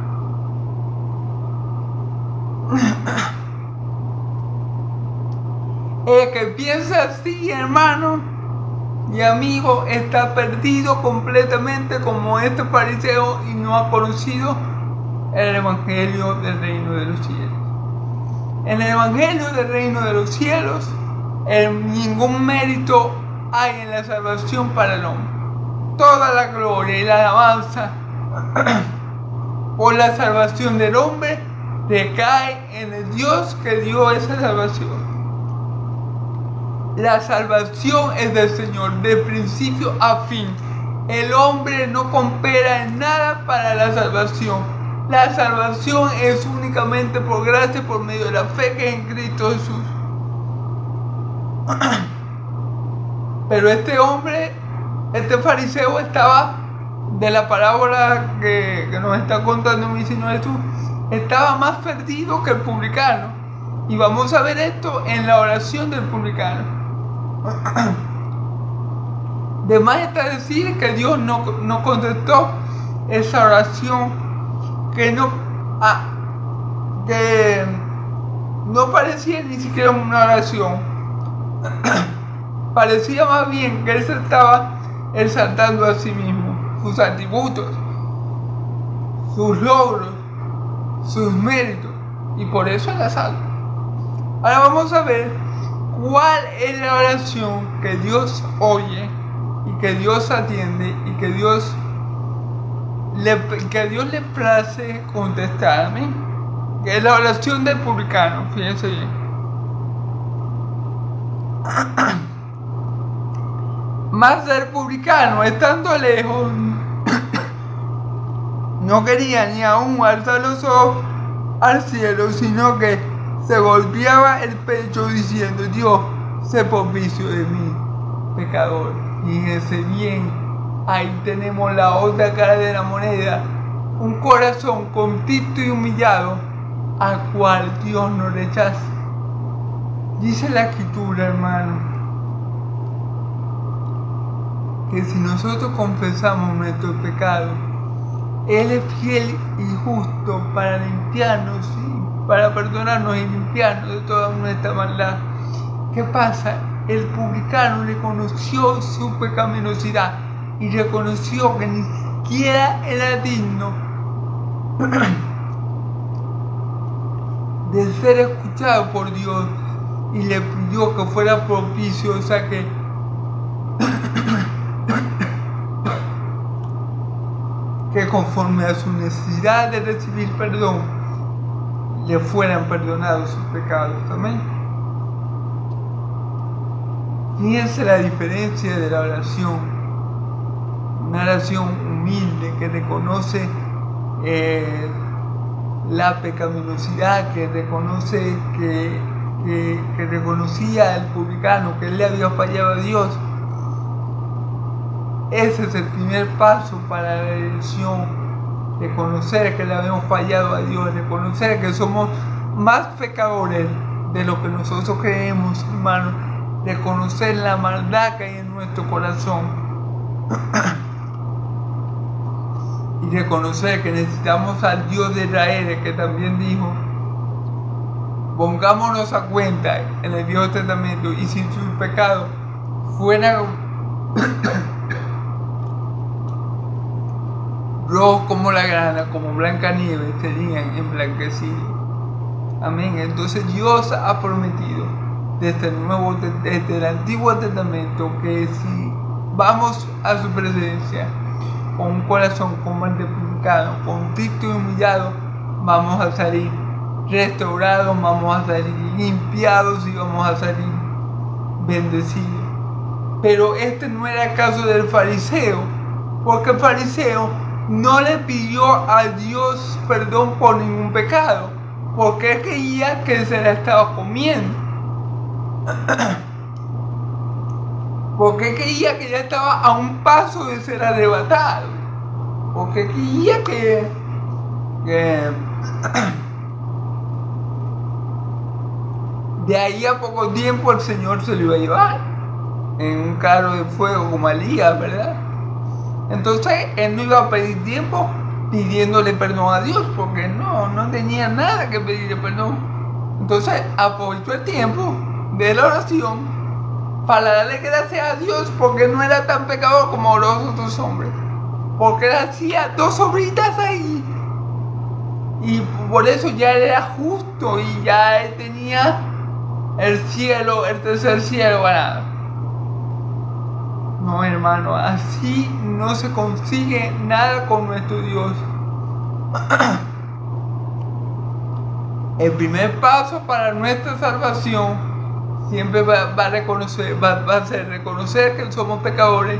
El que piensa así, hermano y amigo, está perdido completamente como este fariseo y no ha conocido el evangelio del reino de los cielos. En el evangelio del reino de los cielos, ningún mérito hay en la salvación para el hombre. Toda la gloria y la alabanza por la salvación del hombre recae en el Dios que dio esa salvación. La salvación es del Señor, de principio a fin. El hombre no coopera en nada para la salvación. La salvación es únicamente por gracia, por medio de la fe que es en Cristo Jesús. Pero este hombre, este fariseo, estaba, de la parábola que nos está contando mi Señor Jesús, estaba más perdido que el publicano. Y vamos a ver esto en la oración del publicano. De más está decir que Dios no contestó esa oración, que no parecía ni siquiera una oración. Parecía más bien que él se estaba exaltando a sí mismo, sus atributos, sus logros, sus méritos, y por eso era salvo. Ahora vamos a ver cuál es la oración que Dios oye y que Dios atiende y que Dios le place contestar. Amén. Que es la oración del publicano. Fíjense bien. Mas el publicano, estando lejos, no quería ni aún alzar los ojos al cielo, sino que se golpeaba el pecho diciendo: Dios, sé propicio de mí, pecador. Fíjense bien, ahí tenemos la otra cara de la moneda, un corazón contrito y humillado, al cual Dios no rechaza. Dice la Escritura, hermano, que si nosotros confesamos nuestros pecados, Él es fiel y justo para limpiarnos, para perdonarnos y limpiarnos de toda nuestra maldad. ¿qué pasa? El publicano reconoció su pecaminosidad y reconoció que ni siquiera era digno de ser escuchado por Dios, y le pidió que fuera propicio, o sea que conforme a su necesidad de recibir perdón, le fueran perdonados sus pecados. Amén. Fíjense la diferencia de la oración. Una oración humilde que reconoce la pecaminosidad, que reconoce que reconocía al publicano que él le había fallado a Dios. Ese es el primer paso para la elección, reconocer que le habíamos fallado a Dios, reconocer que somos más pecadores de lo que nosotros creemos, hermanos, reconocer la maldad que hay en nuestro corazón y reconocer que necesitamos al Dios de Israel, que también dijo: pongámonos a cuenta en el Viejo Testamento, y si sus pecados fueran rojos como la grana, como blanca nieve, serían emblanquecidos. Amén. Entonces Dios ha prometido desde el Antiguo Testamento que si vamos a su presencia con un corazón como el de publicano, contrito y humillado, vamos a salir restaurados, vamos a salir limpiados y vamos a salir bendecidos. Pero este no era el caso del fariseo, porque el fariseo no le pidió a Dios perdón por ningún pecado, porque él creía que se la estaba comiendo. Porque creía que ya estaba a un paso de ser arrebatado. Porque creía que de ahí a poco tiempo el Señor se lo iba a llevar en un carro de fuego como Elías, ¿verdad? Entonces él no iba a pedir tiempo pidiéndole perdón a Dios, porque no tenía nada que pedirle perdón. Entonces aprovechó el tiempo de la oración para darle gracias a Dios, porque no era tan pecador como los otros hombres, porque él hacía 2 obritas ahí y por eso ya era justo y ya él tenía el cielo, el tercer cielo ganado. No, hermano, así no se consigue nada con nuestro Dios. El primer paso para nuestra salvación siempre va a ser reconocer que somos pecadores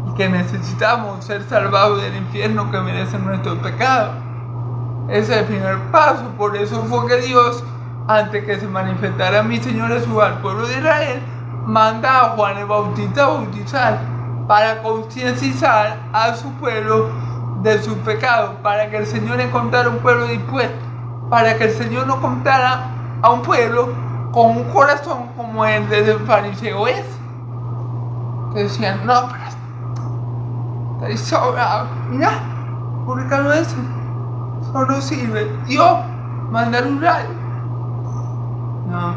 y que necesitamos ser salvados del infierno que merecen nuestros pecados. Ese es el primer paso. Por eso fue que Dios, antes que se manifestara mi Señor Jesús al pueblo de Israel, manda a Juan el Bautista a bautizar, para concienciar a su pueblo de sus pecados, para que el Señor encontrara un pueblo dispuesto, para que el Señor no encontrara a un pueblo con un corazón como el del fariseo es. Que decían: no, pero está sobrado, mira, publicano ese, eso no sirve, Dios, mandar un rayo. No,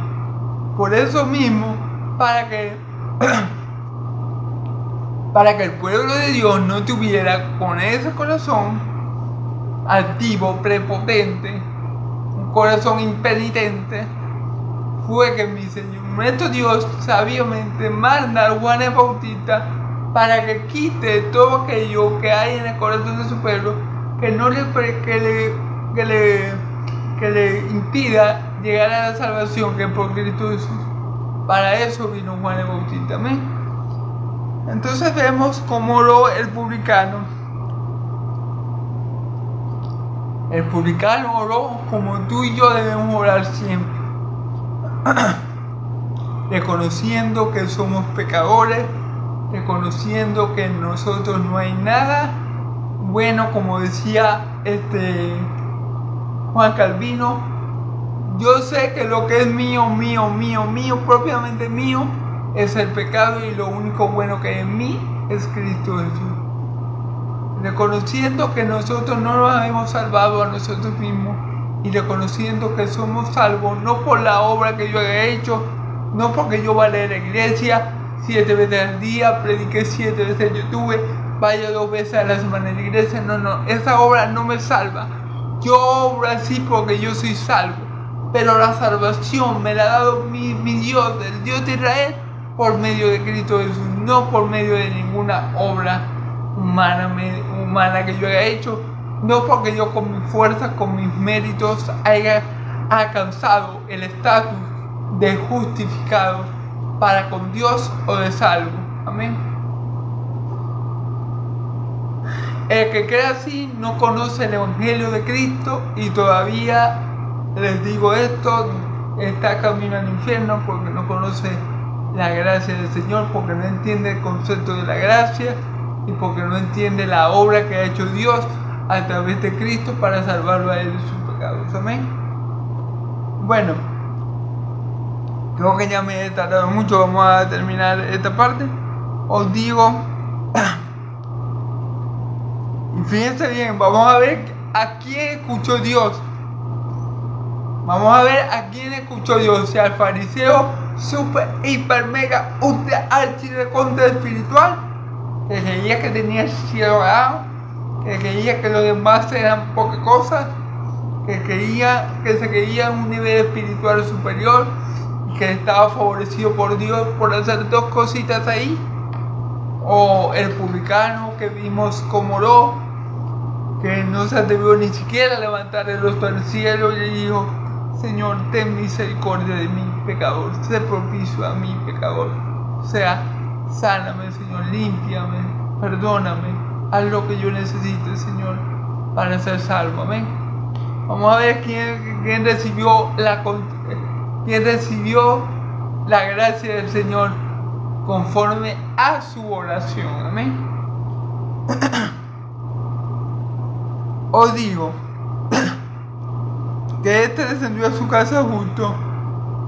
por eso mismo, para que el pueblo de Dios no tuviera con ese corazón altivo, prepotente, un corazón impenitente, fue que mi Señor, nuestro Dios, sabiamente manda a Juan el Bautista para que quite todo aquello que hay en el corazón de su pueblo, que le impida llegar a la salvación que es por Cristo Jesús. Para eso vino Juan el Bautista. Amén. Entonces vemos cómo oró el publicano. El publicano oró como tú y yo debemos orar siempre. Reconociendo que somos pecadores, reconociendo que en nosotros no hay nada bueno, como decía Juan Calvino: yo sé que lo que es mío, propiamente mío, es el pecado, y lo único bueno que hay en mí es Cristo Jesús. Reconociendo que nosotros no nos hemos salvado a nosotros mismos, y reconociendo que somos salvos no por la obra que yo haya hecho, No porque yo vaya a la iglesia 7 veces al día, predique 7 veces en YouTube, vaya 2 veces a la semana en la iglesia. No, esa obra no me salva. Yo obro así porque yo soy salvo. Pero la salvación me la ha dado mi Dios, el Dios de Israel, por medio de Cristo Jesús, no por medio de ninguna obra humana que yo haya hecho, no porque yo con mi fuerza, con mis méritos haya alcanzado el estatus de justificado para con Dios o de salvo. Amén. El que cree así no conoce el Evangelio de Cristo y todavía, les digo esto, está camino al infierno porque no conoce la gracia del Señor, porque no entiende el concepto de la gracia y porque no entiende la obra que ha hecho Dios a través de Cristo para salvarlo a él de sus pecados. Amén. Bueno, creo que ya me he tardado mucho. Vamos a terminar esta parte. Os digo, y fíjense bien, vamos a ver a quién escuchó Dios. Vamos a ver a quién escuchó Dios. Si al fariseo super, hiper, mega, ultra, archi, recontra espiritual, que creía que tenía el cielo ganado, que creía que los demás eran pocas cosas, que se creía en un nivel espiritual superior, que estaba favorecido por Dios por hacer 2 cositas ahí. O el publicano que vimos como oró, que no se atrevió ni siquiera a levantar el rostro al cielo y le dijo: Señor, ten misericordia de mí, pecador, sé propicio a mí, pecador. O sea, sáname, Señor, límpiame, perdóname, haz lo que yo necesite, Señor, para ser salvo. Amén. Vamos a ver quién recibió la gracia del Señor conforme a su oración. Amén. Os digo que este descendió a su casa justo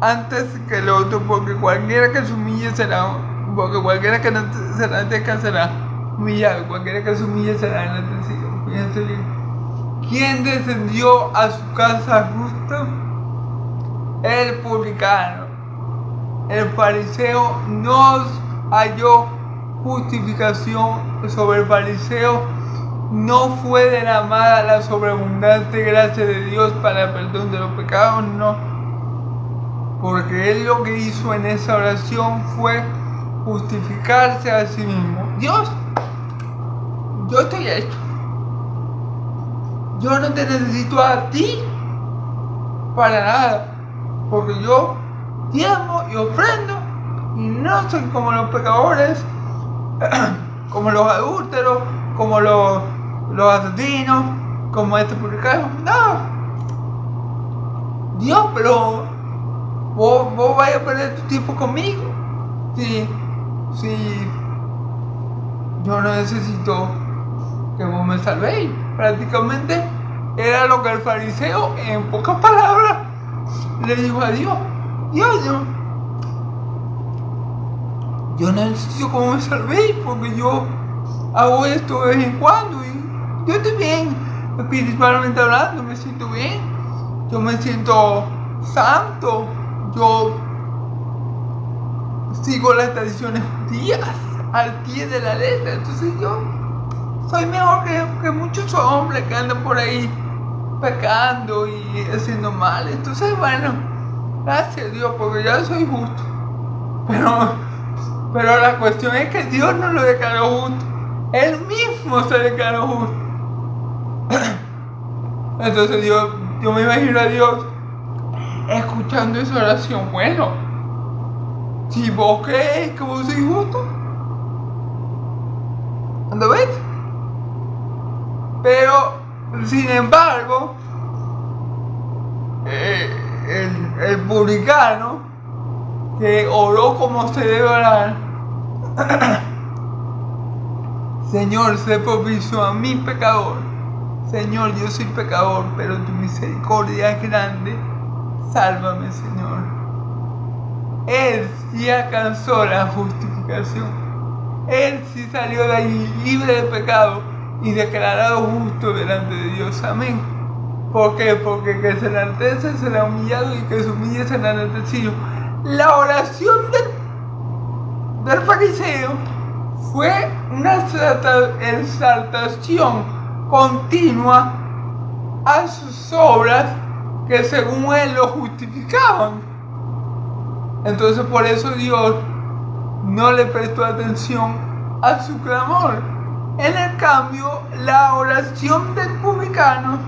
antes que el otro, porque cualquiera que se humille será, porque cualquiera que no se enaltezca será humillado, cualquiera que se humille será enaltecido. Fíjense bien. ¿Quién descendió a su casa justo? El publicano. El fariseo no halló justificación sobre el fariseo. No fue derramada la sobreabundante gracia de Dios para el perdón de los pecados, no. Porque él lo que hizo en esa oración fue justificarse a sí mismo. Dios, yo estoy hecho. Yo no te necesito a ti para nada. Porque yo diezmo y ofrendo y no soy como los pecadores, como los adúlteros, como los asesinos, como este publicano. No, Dios, pero vos vais a perder tu tiempo conmigo. Si yo no necesito que vos me salvéis. Prácticamente era lo que el fariseo, en pocas palabras, le dijo a Dios: Dios, yo no necesito que vos me salvéis, porque yo hago esto de vez en cuando y yo estoy bien, espiritualmente hablando, me siento bien, yo me siento santo, yo sigo las tradiciones judías al pie de la letra. Entonces yo soy mejor que muchos hombres que andan por ahí pecando y haciendo mal. Entonces, bueno, gracias a Dios, porque ya soy justo. Pero la cuestión es que Dios no lo declaró justo, Él mismo se declaró justo. Entonces yo me imagino a Dios escuchando esa oración. Bueno, si vos crees que vos sois justo, anda, ves. Pero, sin embargo, el publicano que oró como se debe orar: Señor, sé propicio a mi pecador. Señor, yo soy pecador, pero tu misericordia es grande. Sálvame, Señor. Él sí alcanzó la justificación. Él sí salió de ahí libre de pecado y declarado justo delante de Dios. Amén. ¿Por qué? Porque que se enaltece será humillado y que se humille será enaltecido. La oración del fariseo fue una exaltación continua a sus obras que según él lo justificaban. Entonces por eso Dios no le prestó atención a su clamor. En el cambio, la oración del publicano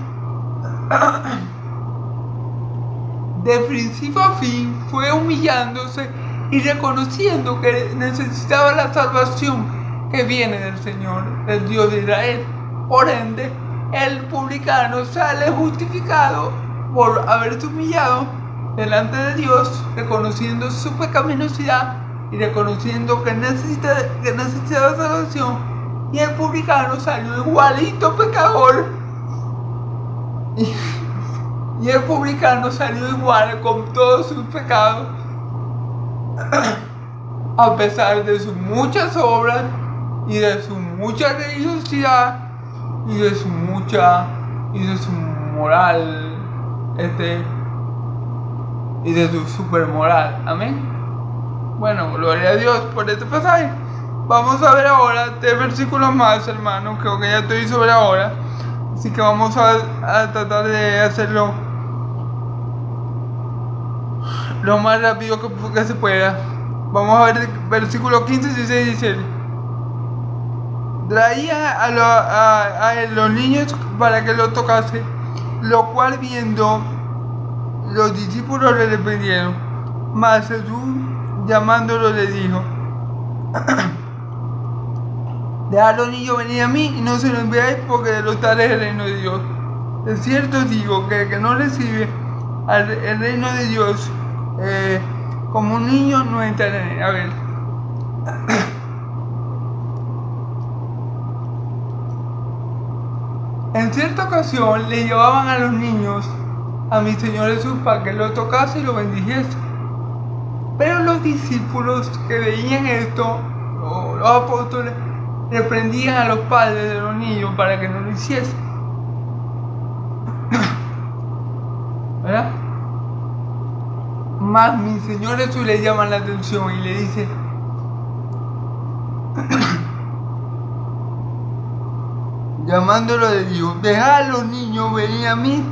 de principio a fin fue humillándose y reconociendo que necesitaba la salvación que viene del Señor, del Dios de Israel. Por ende, el publicano sale justificado por haberse humillado delante de Dios, reconociendo su pecaminosidad y reconociendo que necesitaba salvación. Y el publicano salió igualito pecador. Y el publicano salió igual con todos sus pecados, a pesar de sus muchas obras y de su mucha religiosidad y de su moral, y de su super moral. Amén. Bueno, gloria a Dios por este pasaje. Vamos a ver ahora 3 versículos más, hermanos. Creo que ya estoy sobre la hora, así que vamos a tratar de hacerlo lo más rápido que se pueda. Vamos a ver versículos 15, 16 y 17. Traía a los niños para que lo tocase, lo cual viendo los discípulos le reprendieron. Mas Jesús, llamándolo, le dijo: dejad a los niños venir a mí y no se los enviáis, porque de los tales es el reino de Dios. De cierto os digo que el que no recibe el reino de Dios como un niño no entrará en él. A ver. En cierta ocasión le llevaban a los niños a mi Señor Jesús para que lo tocase y lo bendijese. Pero los discípulos que veían esto, los apóstoles, reprendían a los padres de los niños para que no lo hiciesen. ¿Verdad? Mas mi Señor Jesús le llama la atención y le dice: llamándolo, le dijo: dejad a los niños venir a mí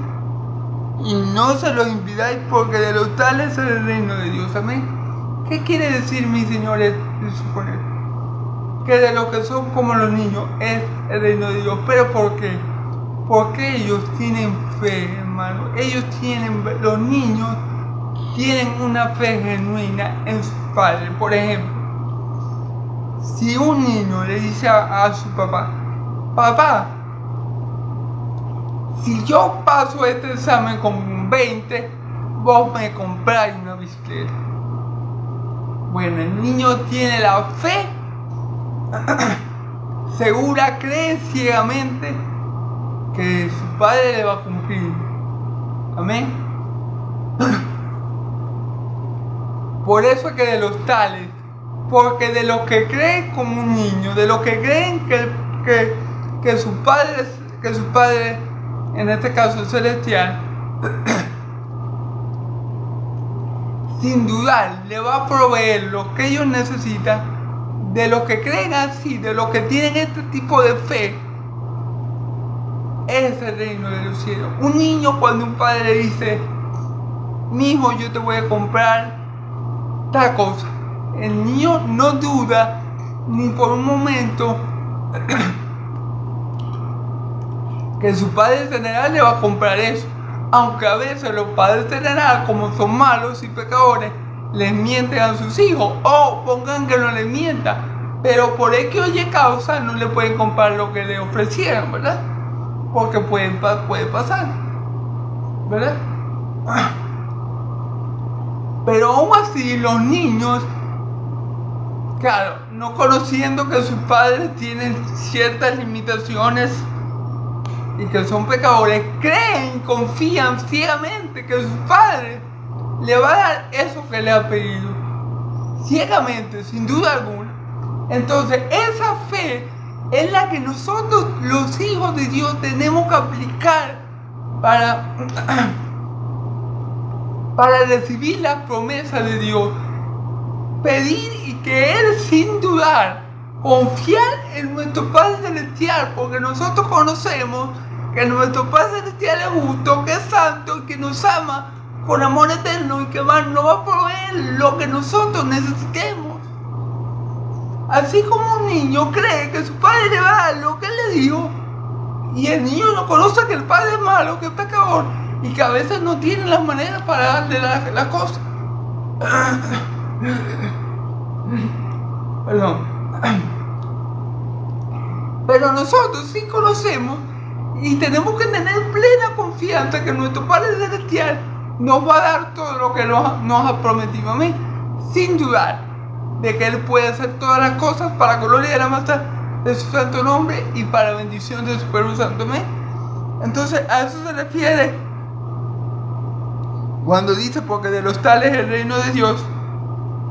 y no se los impidáis, porque de los tales es el reino de Dios. Amén. ¿Qué quiere decir mi Señor Jesús con él? Que de los que son como los niños es el reino de Dios. ¿Pero por qué? Porque ellos tienen fe, hermano. Los niños tienen una fe genuina en sus padres. Por ejemplo, si un niño le dice a su papá: papá, si yo paso este examen con 20, vos me compráis una bicicleta. Bueno, el niño tiene la fe segura, cree ciegamente que su padre le va a cumplir. Amén. Por eso es que de los tales, porque de los que creen como un niño, de los que creen que su padre, en este caso celestial, sin dudar le va a proveer lo que ellos necesitan, de los que creen así, de los que tienen este tipo de fe, es el reino de los cielos. Un niño, cuando un padre le dice: mi hijo, yo te voy a comprar tal cosa, el niño no duda ni por un momento que su padre terrenal le va a comprar eso. Aunque a veces los padres terrenales, como son malos y pecadores, les mienten a sus hijos, o pongan que no les mientan, pero por X o Y causa no le pueden comprar lo que le ofrecieron, ¿verdad? Porque puede pasar, ¿verdad? Pero aún así los niños, claro, no conociendo que sus padres tienen ciertas limitaciones y que son pecadores, creen, confían ciegamente que su padre le va a dar eso que le ha pedido. Ciegamente, sin duda alguna. Entonces, esa fe es la que nosotros, los hijos de Dios, tenemos que aplicar para para recibir las promesas de Dios. Pedir y creer sin dudar. Confiar en nuestro Padre Celestial, porque nosotros conocemos que nuestro Padre Celestial es justo, que es santo y que nos ama con amor eterno y que nos va a proveer lo que nosotros necesitemos. Así como un niño cree que su padre le va a dar lo que él le dijo, y el niño no conoce que el padre es malo, que es pecador, y que a veces no tiene las maneras para darle las cosas. Perdón. Pero nosotros sí conocemos y tenemos que tener plena confianza que nuestro Padre Celestial nos va a dar todo lo que nos ha prometido. Amén. Sin dudar de que Él puede hacer todas las cosas para gloria de la majestad de su santo nombre y para bendición de su pueblo santo. Amén. Entonces a eso se refiere cuando dice: porque de los tales el reino de Dios.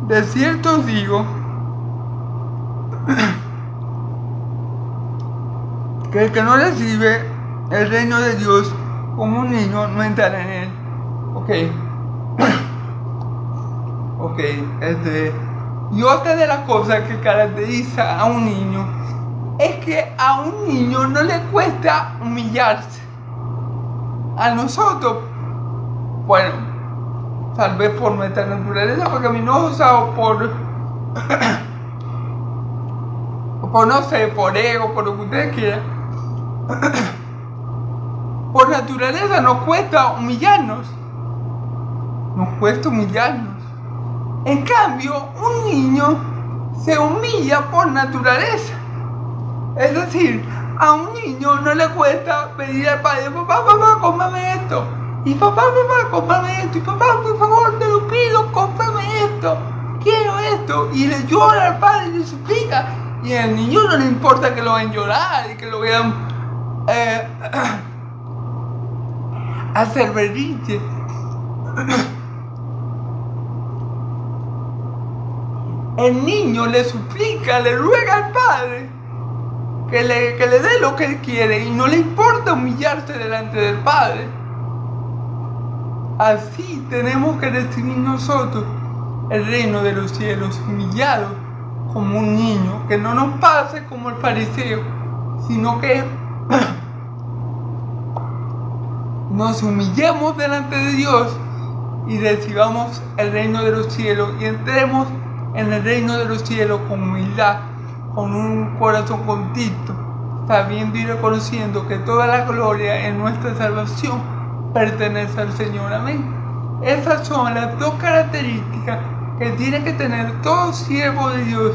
De cierto os digo que el que no recibe el reino de Dios como un niño no entrará en él. Ok, y otra de las cosas que caracteriza a un niño es que a un niño no le cuesta humillarse. A nosotros, bueno, tal vez por nuestra naturaleza pecaminosa o por no sé, por ego, por lo que ustedes quieran. Por naturaleza nos cuesta humillarnos. En cambio, un niño se humilla por naturaleza. Es decir, a un niño no le cuesta pedir al padre: papá, cómprame esto. Y papá, cómprame esto. Y papá, por favor, te lo pido, cómprame esto. Quiero esto. Y le llora al padre y le suplica. Y al niño no le importa que lo vean llorar y que lo vean hacer berrinche. El niño le suplica, le ruega al padre que le dé lo que él quiere y no le importa humillarse delante del padre. Así tenemos que recibir nosotros el reino de los cielos, humillados como un niño, que no nos pase como el fariseo, sino que nos humillemos delante de Dios y recibamos el reino de los cielos y entremos en el reino de los cielos con humildad, con un corazón contrito, sabiendo y reconociendo que toda la gloria en nuestra salvación pertenece al Señor. Amén. Esas son las dos características que tiene que tener todo siervo de Dios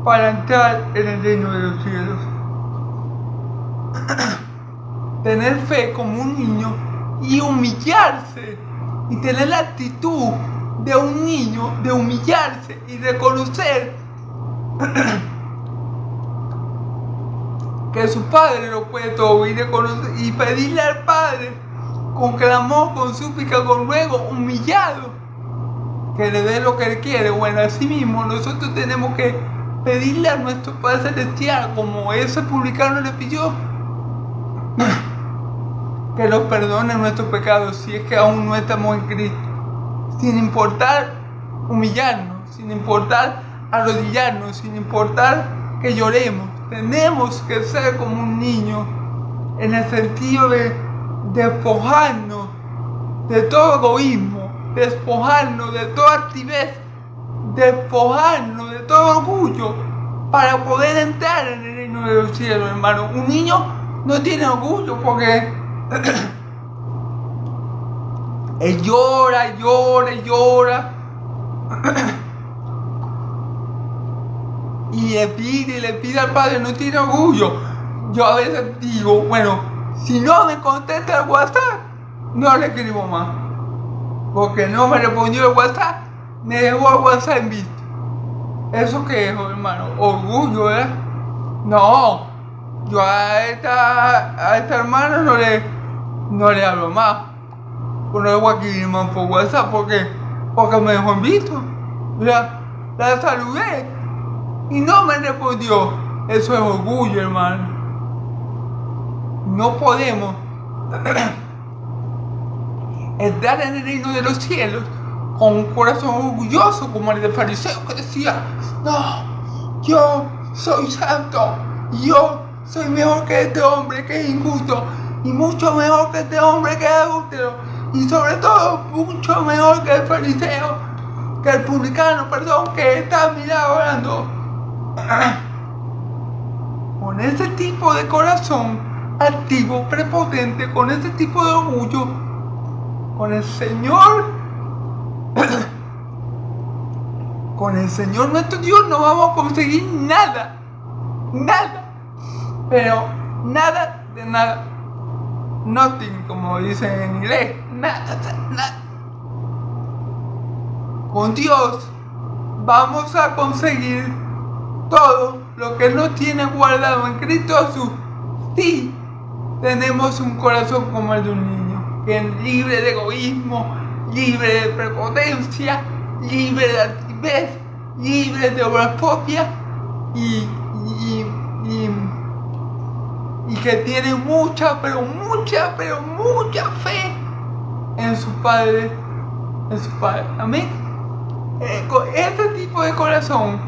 para entrar en el reino de los cielos. Tener fe como un niño y humillarse, y tener la actitud de un niño de humillarse y reconocer que su padre lo puede todo, y pedirle al padre con clamor, con súplica, con ruego, humillado, que le dé lo que él quiere. Bueno, así mismo nosotros tenemos que pedirle a nuestro Padre Celestial, como ese publicano le pidió, que nos perdone nuestros pecados si es que aún no estamos en Cristo, sin importar humillarnos, sin importar arrodillarnos, sin importar que lloremos. Tenemos que ser como un niño, en el sentido de despojarnos de todo egoísmo, despojarnos de toda altivez, despojarnos de todo orgullo para poder entrar en el reino de los cielos, hermano. Un niño no tiene orgullo porque él llora y le pide al padre, no tiene orgullo. Yo a veces digo, bueno, si no me contesta el WhatsApp, no le escribo más, porque no me respondió el WhatsApp, me dejó el WhatsApp en visto. ¿Eso qué es, hermano? Orgullo, ¿verdad? No, yo a esta hermana no le hablo más. No le voy a escribir más por WhatsApp porque me dejó en visto. La saludé y no me respondió. Eso es orgullo, hermano. No podemos entrar en el reino de los cielos con un corazón orgulloso como el del fariseo que decía, no, yo soy santo, yo soy mejor que este hombre que es injusto, y mucho mejor que este hombre que es adúltero, y sobre todo mucho mejor que el fariseo, que el publicano, que está a mi lado orando. Con ese tipo de corazón activo, prepotente, con ese tipo de orgullo, con el Señor nuestro Dios no vamos a conseguir nada, pero nada de nada, nothing, como dicen en inglés, nada. Con Dios vamos a conseguir todo lo que Él nos tiene guardado en Cristo Jesús. Sí, tenemos un corazón como el de un niño, que es libre de egoísmo, libre de prepotencia, libre de altivez, libre de obras propias y que tiene mucha fe en su Padre, amén. Con este tipo de corazón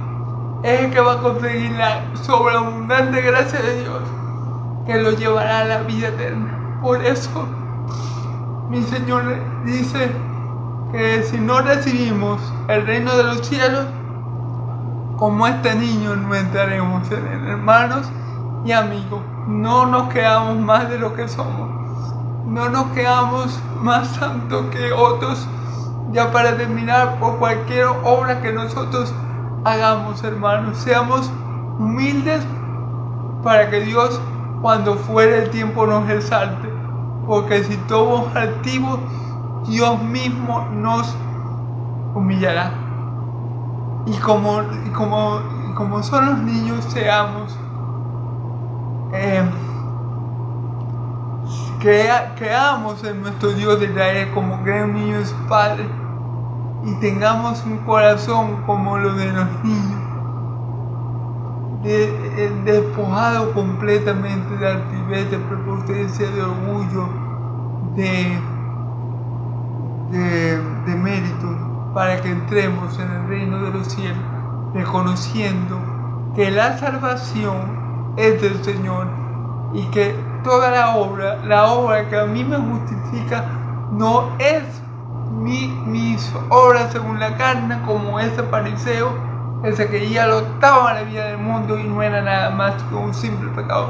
es el que va a conseguir la sobreabundante gracia de Dios, que lo llevará a la vida eterna. Por eso mi Señor dice que si no recibimos el reino de los cielos, como este niño no entraremos en él. Hermanos y amigos, no nos quedamos más de lo que somos, no nos quedamos más santos que otros, ya para terminar, por cualquier obra que nosotros hagamos, hermanos. Seamos humildes para que Dios, cuando fuere el tiempo, nos exalte, porque si somos altivos, Dios mismo nos humillará. Y como son los niños, creamos en nuestro Dios de Israel como creen niños de su Padre, y tengamos un corazón como lo de los niños, despojado completamente de altivez, de prepotencia, de orgullo, de mérito, para que entremos en el reino de los cielos, reconociendo que la salvación es del Señor, y que toda la obra que a mí me justifica no es mis obras según la carne, como ese fariseo, ese que ya lo estaba en la vida del mundo y no era nada más que un simple pecador,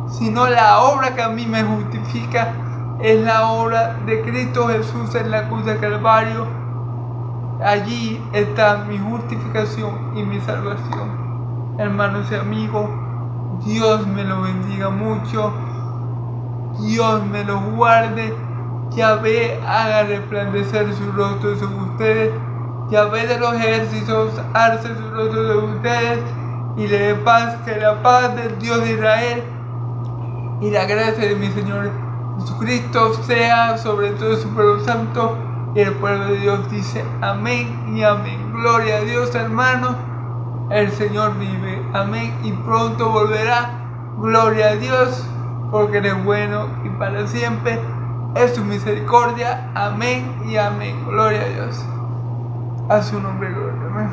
sino la obra que a mí me justifica es la obra de Cristo Jesús en la cruz del Calvario. Allí está mi justificación y mi salvación. Hermanos y amigos, Dios me lo bendiga mucho, Dios me lo guarde. Yahvé haga resplandecer su rostro sobre ustedes, Yahvé de los ejércitos alce su rostro sobre ustedes y le dé paz, que la paz del Dios de Israel y la gracia de mi Señor Jesucristo sea sobre todo su pueblo santo. Y el pueblo de Dios dice amén y amén. Gloria a Dios, hermanos, el Señor vive, amén, y pronto volverá. Gloria a Dios, porque Él es bueno y para siempre es su misericordia, amén y amén. Gloria a Dios. A su nombre, gloria, amén.